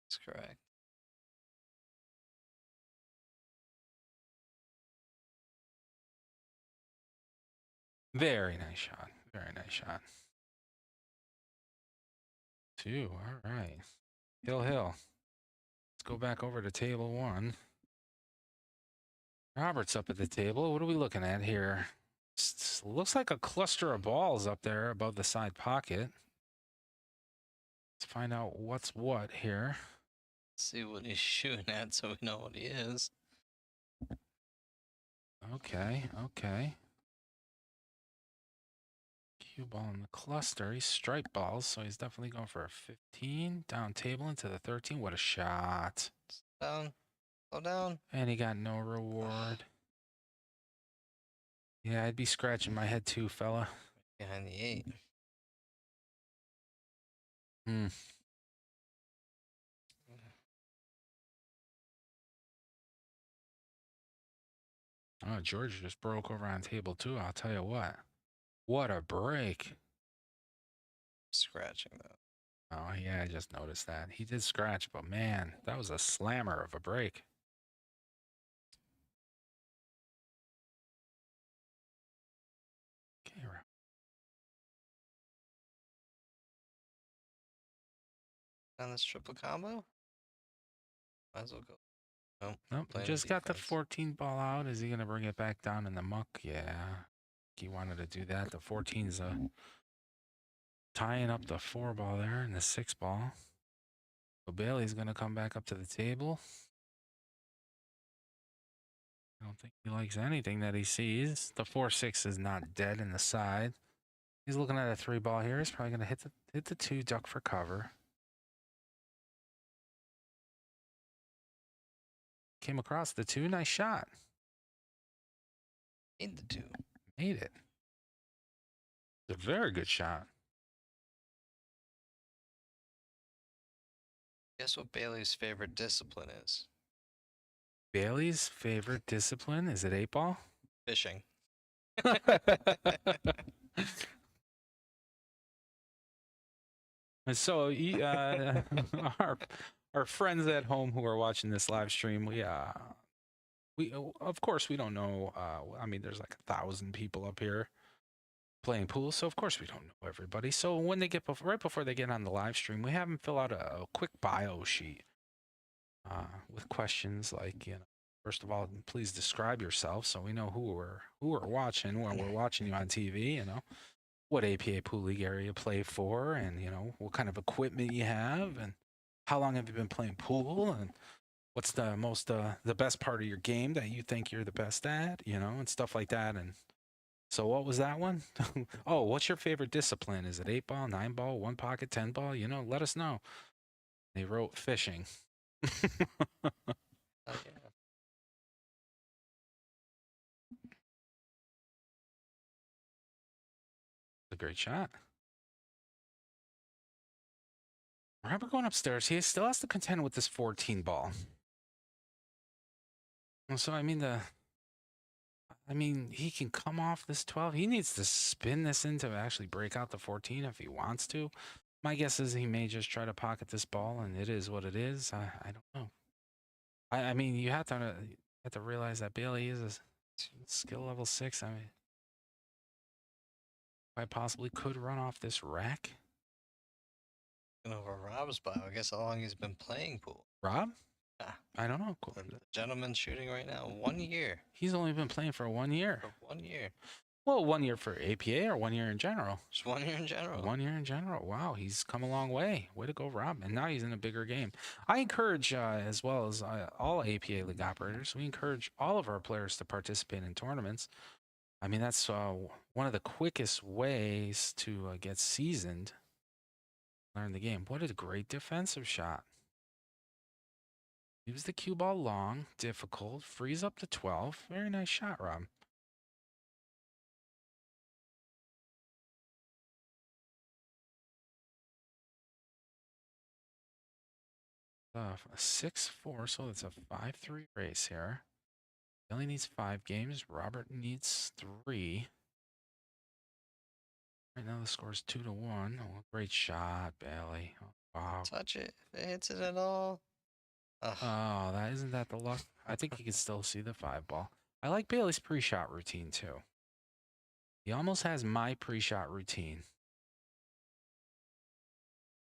B: That's correct.
A: Very nice shot. Very nice shot. 2. All right. Hill. Let's go back over to table 1. Robert's up at the table. What are we looking at here? Looks like a cluster of balls up there above the side pocket. Let's find out what's what here.
B: See what he's shooting at so we know what he is.
A: Okay. Cue ball in the cluster. He's stripe balls, so he's definitely going for a 15. Down table into the 13. What a shot.
B: Down. Slow down.
A: And he got no reward. Yeah, I'd be scratching my head too, fella.
B: Behind the 8.
A: Oh, George just broke over on table 2. I'll tell you what. What a break.
B: Scratching though.
A: Oh, yeah, I just noticed that. He did scratch, but man, that was a slammer of a break. Okay,
B: On this triple combo? Might as well go.
A: Nope, just got the 14 ball out. Is he going to bring it back down in the muck? Yeah, he wanted to do that. The 14's tying up the 4 ball there and the 6 ball. So Bailey's going to come back up to the table. I don't think he likes anything that he sees. The 4-6 is not dead in the side. He's looking at a 3 ball here. He's probably going to hit the 2, duck for cover. Came across the 2. Nice shot.
B: Made the 2.
A: Made it. It's a very good shot.
B: Guess what Bailey's favorite discipline is?
A: Bailey's favorite discipline? Is it 8 ball?
B: Fishing.
A: And so, our friends at home who are watching this live stream, we of course we don't know. I mean, there's like 1,000 people up here playing pool, so of course we don't know everybody. So when they get right before they get on the live stream, we have them fill out a quick bio sheet with questions like, first of all, please describe yourself so we know who we're watching when we're watching you on TV. What APA pool league area you play for, and what kind of equipment you have, and how long have you been playing pool, and what's the best part of your game that you think you're the best at, and stuff like that. And so what was that one? Oh, what's your favorite discipline? Is it 8 ball, 9 ball, one pocket, 10 ball? Let us know. They wrote fishing.
B: Oh yeah.
A: A great shot. Robert going upstairs. He still has to contend with this 14 ball. So he can come off this 12. He needs to spin this in to actually break out the 14 if he wants to. My guess is he may just try to pocket this ball, and it is what it is. I don't know. You have to realize that Bailey is a skill level 6. I possibly could run off this rack.
B: Over Rob's bio. I guess how long he's been playing pool.
A: Rob?
B: Ah,
A: I don't know.
B: the gentleman shooting right now. 1 year.
A: He's only been playing for 1 year.
B: For 1 year.
A: Well, 1 year for APA or 1 year in general?
B: Just 1 year in general.
A: 1 year in general. Wow, he's come a long way. Way to go, Rob. And now he's in a bigger game. I encourage, as well as all APA league operators, we encourage all of our players to participate in tournaments. That's one of the quickest ways to get seasoned, learn the game. What a great defensive shot. Leaves the cue ball long, difficult, frees up to 12. Very nice shot, Rob. A 6-4, so it's a 5-3 race here. He only needs 5 games. Robert needs 3. Right now the score is 2-1. Oh, great shot, Bailey. Oh, wow.
B: Touch it. If it hits it at all. Ugh.
A: Oh, isn't that the luck? I think you can still see the 5 ball. I like Bailey's pre-shot routine too. He almost has my pre-shot routine.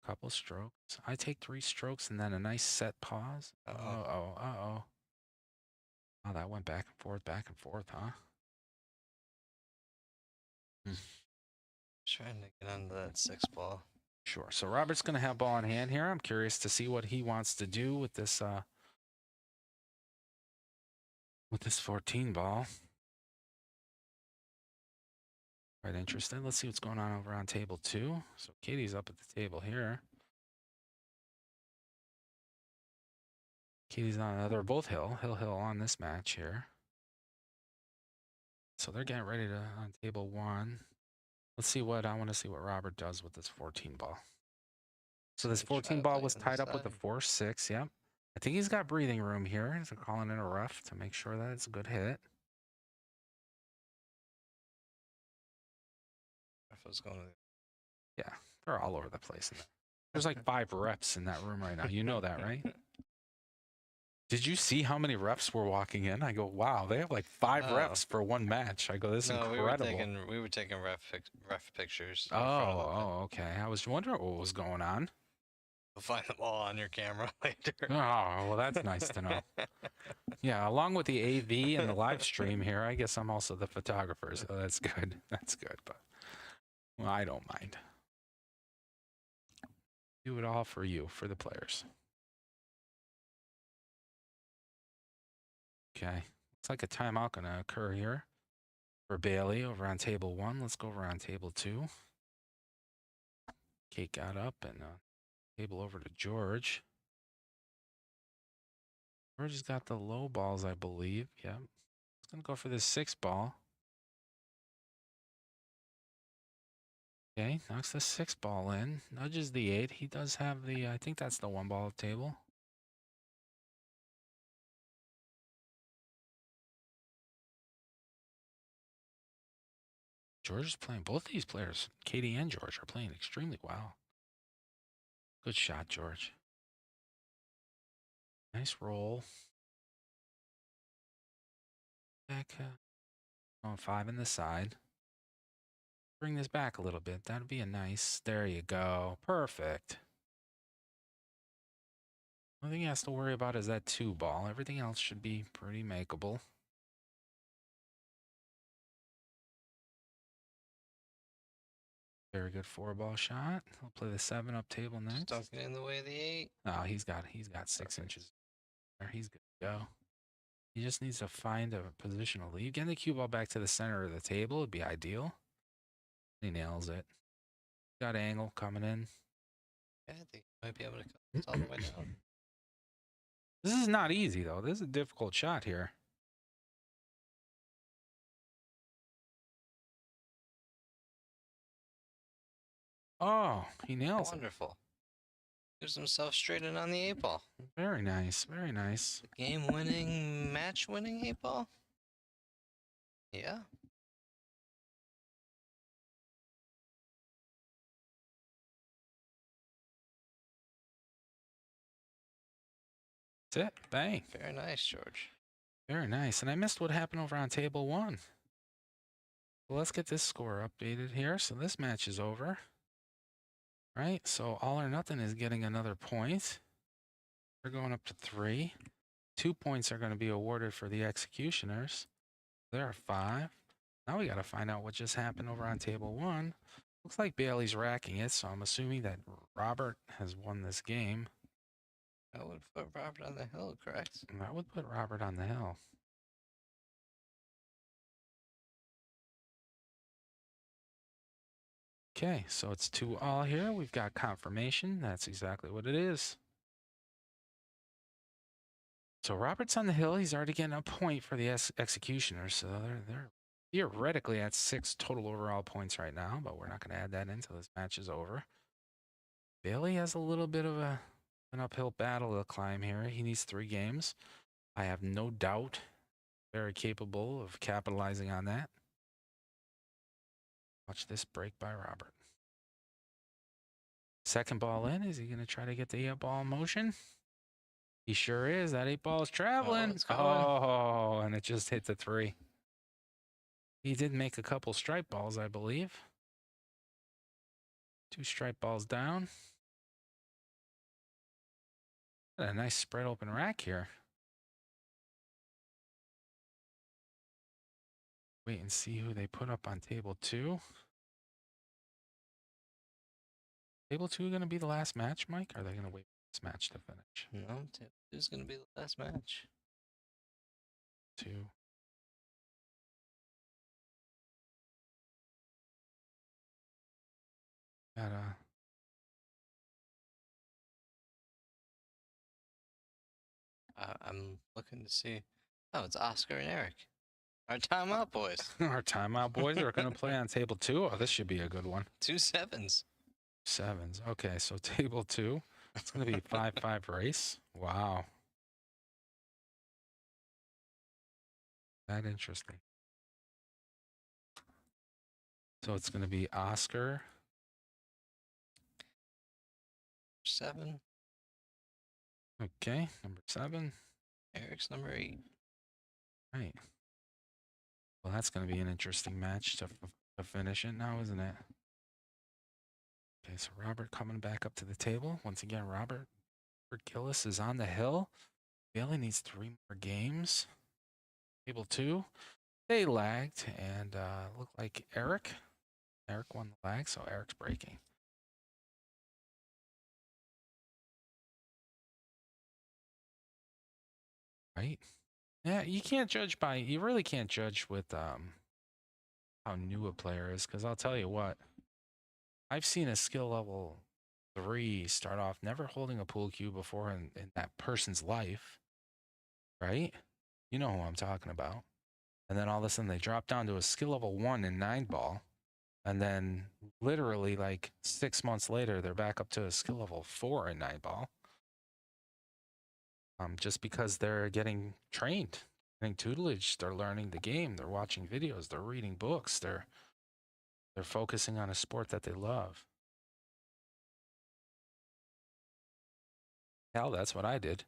A: Couple strokes. I take 3 strokes and then a nice set pause. Uh-oh. Oh, that went back and forth, huh?
B: Trying to get under that 6 ball.
A: Sure. So Robert's going to have ball in hand here. I'm curious to see what he wants to do with this 14 ball. Quite interested. Let's see what's going on over on table 2. So Katie's up at the table here. Katie's on. They're both hill on this match here. So they're getting ready to on table 1. Let's see what I want to see what Robert does with this 14 ball. So this 14 ball was tied up with the 4-6. Yep. I think he's got breathing room here. He's calling in a rough to make sure that it's a good hit. Yeah, they're all over the place. There's like 5 reps in that room right now. You know that, right? Did you see how many reps were walking in? I go, wow, they have like 5 reps for one match. I go, this is incredible.
B: We were taking ref pictures.
A: Oh, okay. I was wondering what was going on.
B: We'll find them all on your camera later.
A: Oh, well, that's nice to know. Yeah, along with the AV and the live stream here, I guess I'm also the photographer, so that's good. That's good, but well, I don't mind. Do it all for you, for the players. Okay, looks like a timeout going to occur here for Bailey over on table 1. Let's go over on table 2. Kate got up and table over to George. George has got the low balls, I believe. Yeah, he's going to go for this 6 ball. Okay, knocks the 6 ball in, nudges the 8. He does have the, I think that's the 1 ball table. George is playing, both these players, Katie and George, are playing extremely well. Good shot, George. Nice roll. Back, on 5 in the side. Bring this back a little bit. That'd be a nice, there you go. Perfect. Only thing he has to worry about is that 2 ball. Everything else should be pretty makeable. Very good 4-ball shot. He'll play the 7 up table
B: Just
A: next.
B: don't get in the way of the 8.
A: Oh, he's got 6 inches there. He's good to go. He just needs to find a positional lead. Getting the cue ball back to the center of the table would be ideal. He nails it. Got angle coming in.
B: Yeah, I think he might be able to cut this all the way down.
A: This is not easy, though. This is a difficult shot here. Oh, he nails it.
B: Wonderful. Gives himself straight in on the 8 ball.
A: Very nice. Very nice.
B: Game winning, match winning 8 ball? Yeah.
A: That's it. Bang.
B: Very nice, George.
A: Very nice. And I missed what happened over on table 1. Well, let's get this score updated here. So this match is over. Right? So all or nothing is getting another point. They're going up to 3. 2 points are going to be awarded for the executioners. There are 5. Now we got to find out what just happened over on table 1. Looks like Bailey's racking it, so I'm assuming that Robert has won this game.
B: That would put Robert on the hill, correct?
A: And that would put Robert on the hill. Okay, so it's 2-all here. We've got confirmation. That's exactly what it is. So Robert's on the hill. He's already getting a point for the executioners. So they're theoretically at 6 total overall points right now, but we're not going to add that in until this match is over. Bailey has a little bit of an uphill battle to climb here. He needs 3 games. I have no doubt very capable of capitalizing on that. Watch this break by Robert. Second ball in. Is he going to try to get the 8-ball in motion? He sure is. That 8-ball is traveling. Oh, and it just hit the 3. He did make a couple stripe balls, I believe. 2 stripe balls down. Got a nice spread open rack here. Wait and see who they put up on table 2. Table 2 going to be the last match, Mike? Or are they going to wait for this match to finish?
B: No, table 2 is going to be the last match.
A: 2. Got a...
B: I'm looking to see. Oh, it's Oscar and Eric. Our timeout boys.
A: Our timeout boys are going to play on table 2. Oh, this should be a good one.
B: 2 7s.
A: 7s. Okay, so table 2. It's going to be 5-5 race. Wow. That interesting. So it's going to be Oscar.
B: 7.
A: Okay, number 7.
B: Eric's number 8.
A: Right. Well, that's going to be an interesting match to finish it now, isn't it? Okay, so Robert coming back up to the table. Once again, Robert Gillis is on the hill. Bailey needs 3 more games. Table 2. They lagged and looked like Eric won the lag, so Eric's breaking. Right? Yeah, you really can't judge with how new a player is, because I'll tell you what, I've seen a skill level 3 start off never holding a pool cue before in that person's life, right? You know who I'm talking about. And then all of a sudden they drop down to a skill level 1 in 9-ball. And then literally like 6 months later, they're back up to a skill level 4 in 9-ball. Just because they're getting trained, getting tutelage, they're learning the game, they're watching videos, they're reading books, they're focusing on a sport that they love. Hell, that's what I did.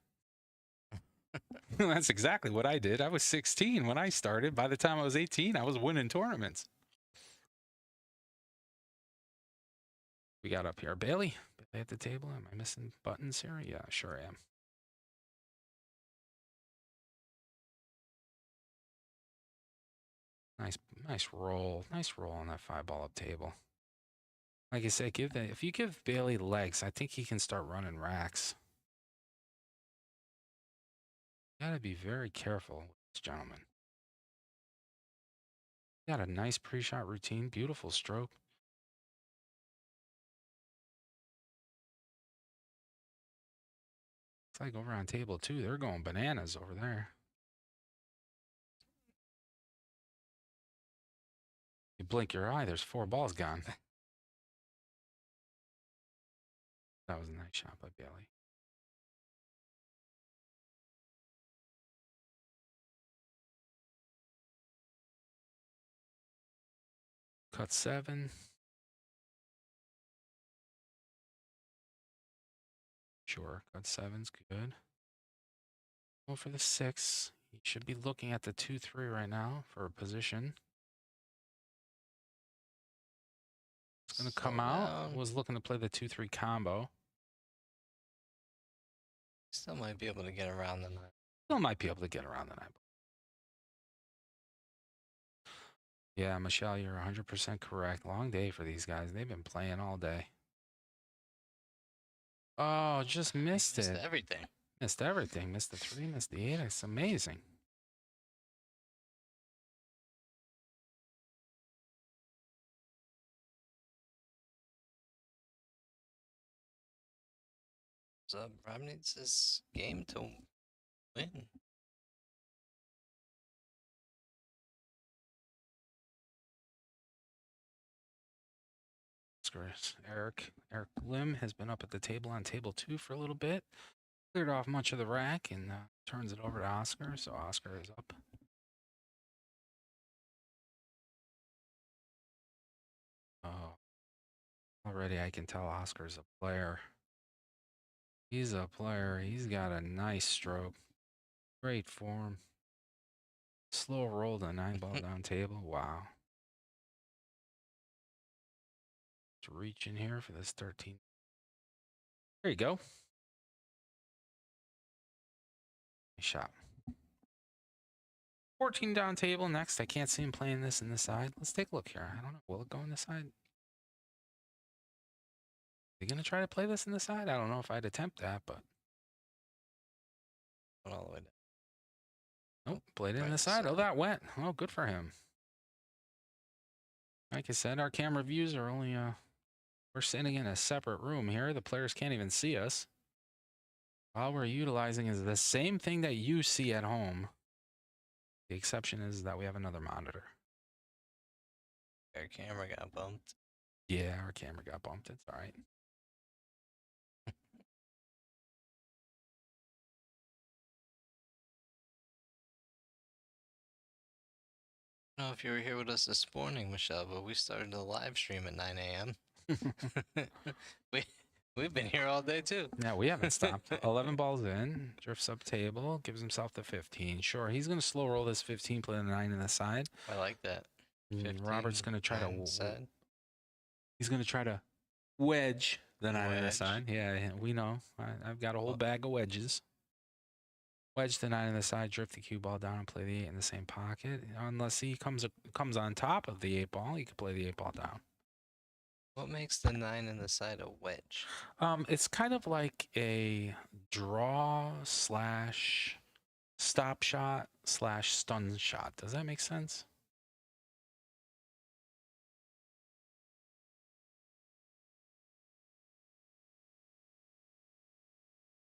A: That's exactly what I did. I was 16 when I started. By the time I was 18, I was winning tournaments. We got up here. Bailey at the table. Am I missing buttons here? Yeah, sure am. Nice roll. Nice roll on that 5-ball up table. Like I said, if you give Bailey legs, I think he can start running racks. Gotta be very careful with this gentleman. Got a nice pre-shot routine, beautiful stroke. It's like over on table 2, they're going bananas over there. You blink your eye, there's 4 balls gone. That was a nice shot by Bailey. Cut 7. Sure, cut 7's good. Go for the 6. You should be looking at the 2-3 right now for a position. It's going to come out. Was looking to play the 2-3 combo.
B: Still might be able to get around the 9.
A: Still might be able to get around the 9. Yeah, Michelle, you're 100% correct. Long day for these guys. They've been playing all day. Oh, just missed it.
B: Missed everything.
A: Missed everything. Missed the 3, missed the 8. It's amazing.
B: So Rob needs this game to win.
A: Eric Lim has been up at the table on table 2 for a little bit. Cleared off much of the rack and turns it over to Oscar. So Oscar is up. Oh, already I can tell Oscar's a player. He's a player. He's got a nice stroke. Great form. Slow roll to 9-ball down table. Wow. Let's reach in here for this 13. There you go. Nice shot. 14 down table next. I can't see him playing this in the side. Let's take a look here. I don't know. Will it go in the side? Are you going to try to play this in the side? I don't know if I'd attempt that, but.
B: Went all the way down.
A: Nope. Played it in the side. Oh, that went. Oh, good for him. Like I said, our camera views are only, we're sitting in a separate room here. The players can't even see us. All we're utilizing is the same thing that you see at home. The exception is that we have another monitor.
B: Our camera got bumped.
A: Yeah, our camera got bumped. It's all right.
B: I don't know if you were here with us this morning, Michelle, but we started the live stream at 9 a.m. We've been here all day too.
A: Yeah, we haven't stopped. 11 balls in, drifts up table, gives himself the 15. Sure, he's going to slow roll this 15, play the 9 in the side.
B: I like that. 15,
A: Robert's going to try to.
B: Side.
A: He's going to try to wedge the 9 in the side. Yeah, we know. I've got a whole bag of wedges. Wedge the 9 in the side, drift the cue ball down, and play the 8 in the same pocket. Unless he comes on top of the 8 ball, he can play the 8 ball down.
B: What makes the 9 in the side a wedge?
A: It's kind of like a draw / stop shot / stun shot. Does that make sense?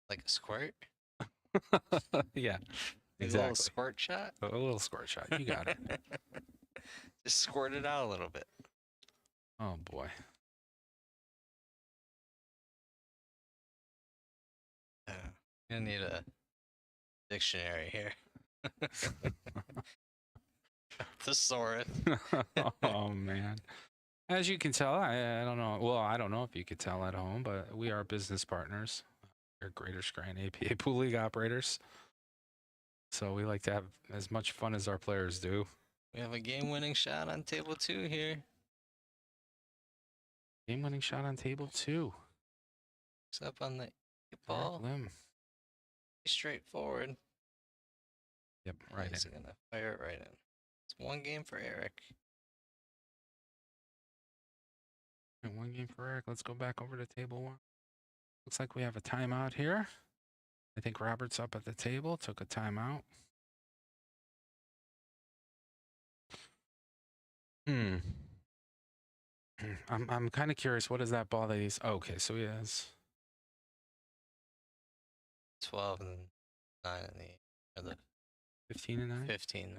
B: Like a squirt?
A: Yeah,
B: Exactly. A little squirt shot?
A: A little squirt shot. You got it.
B: Just squirt it out a little bit.
A: Oh, boy.
B: You're gonna need a dictionary here. Thesaurus.
A: Oh, man. As you can tell, I don't know. Well, I don't know if you could tell at home, but we are business partners. We're Greater Scranton APA Pool League operators. So we like to have as much fun as our players do.
B: We have a game-winning shot on table 2 here.
A: Game-winning shot on table 2.
B: It's up on the ball.
A: Lim.
B: Straightforward.
A: Yep, right
B: He's
A: in.
B: gonna fire it right in. It's one game for Eric.
A: And one game for Eric. Let's go back over to table one. Looks like we have a timeout here. I think Robert's up at the table, took a timeout. I'm kind of curious. What is that ball that he's? Oh, okay, so he has
B: 12 and 9 in the, or the
A: 15 and 9.
B: 15.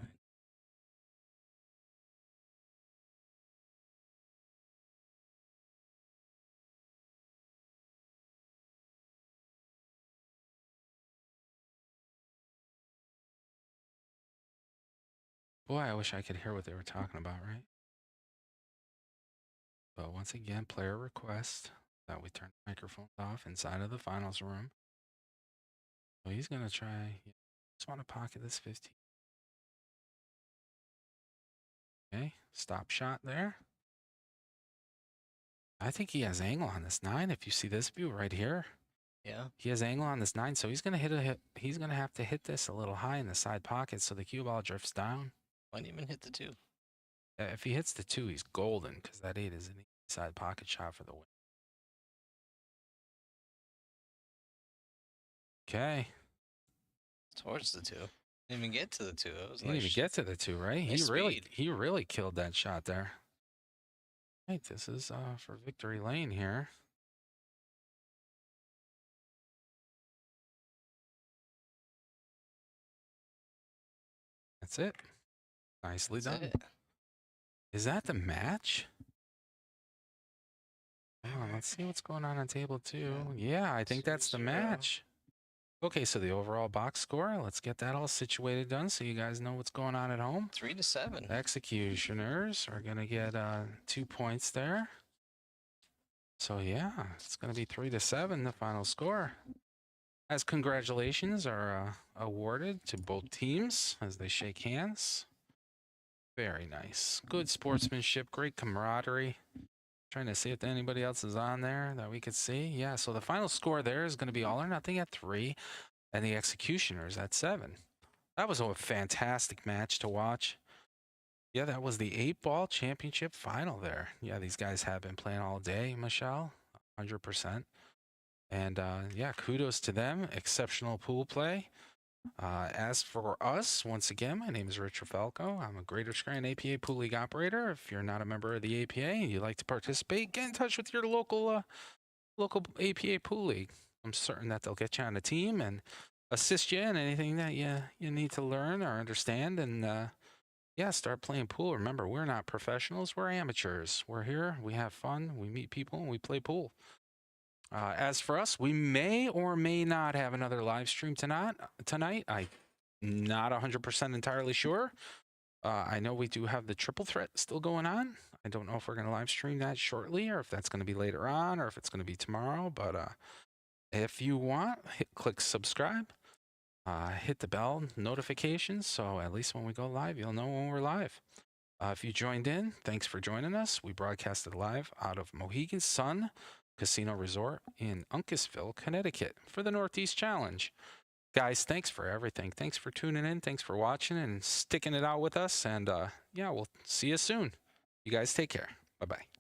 A: Boy, I wish I could hear what they were talking about, right? But once again, player request that we turn the microphones off inside of the finals room. So he's gonna try. Just want to pocket this 15. Okay, stop shot there. I think he has angle on this 9. If you see this view right here,
B: Yeah.
A: he has angle on this 9, so he's gonna he's gonna have to hit this a little high in the side pocket so the cue ball drifts down.
B: Might even hit the 2.
A: If he hits the 2, he's golden because that 8 is an inside pocket shot for the win. Okay.
B: Towards the 2. Didn't even get to the 2. It was
A: He didn't even get to the 2, right?
B: Nice
A: He really killed that shot there. Right, this is for victory lane here. That's it. Nicely
B: That's
A: done.
B: it.
A: Is that the match? Oh, let's see what's going on table 2. Yeah, I think that's the
B: 2-0.
A: match. Okay, so the overall box score, let's get that all situated done so you guys know what's going on at home.
B: 3-7.
A: Executioners are going to get 2 points there. So yeah, it's going to be 3-7, the final score. As congratulations are awarded to both teams as they shake hands. Very nice. Good sportsmanship, great camaraderie. Trying to see if anybody else is on there that we could see. Yeah, so the final score there is going to be all or nothing at 3 and the executioners at 7. That was a fantastic match to watch. Yeah, that was the 8-ball championship final there. Yeah, these guys have been playing all day, Michelle, 100%. And yeah, kudos to them. Exceptional pool play. As for us, once again, my name is Richard Falco. I'm a Greater Scranton APA Pool League operator. If you're not a member of the APA and you'd like to participate, get in touch with your local APA Pool League. I'm certain that they'll get you on a team and assist you in anything that you need to learn or understand. And yeah, start playing pool. Remember, we're not professionals. We're amateurs. We're here. We have fun. We meet people and we play pool. As for us, we may or may not have another live stream tonight. I'm not 100% entirely sure. I know we do have the triple threat still going on. I don't know if we're going to live stream that shortly or if that's going to be later on or if it's going to be tomorrow. But if you want, click subscribe. Hit the bell notifications so at least when we go live, you'll know when we're live. If you joined in, thanks for joining us. We broadcasted live out of Mohegan Sun Casino Resort in Uncasville, Connecticut for the Northeast Challenge. Guys, thanks for everything. Thanks for tuning in. Thanks for watching and sticking it out with us. And yeah, we'll see you soon. You guys take care. Bye-bye.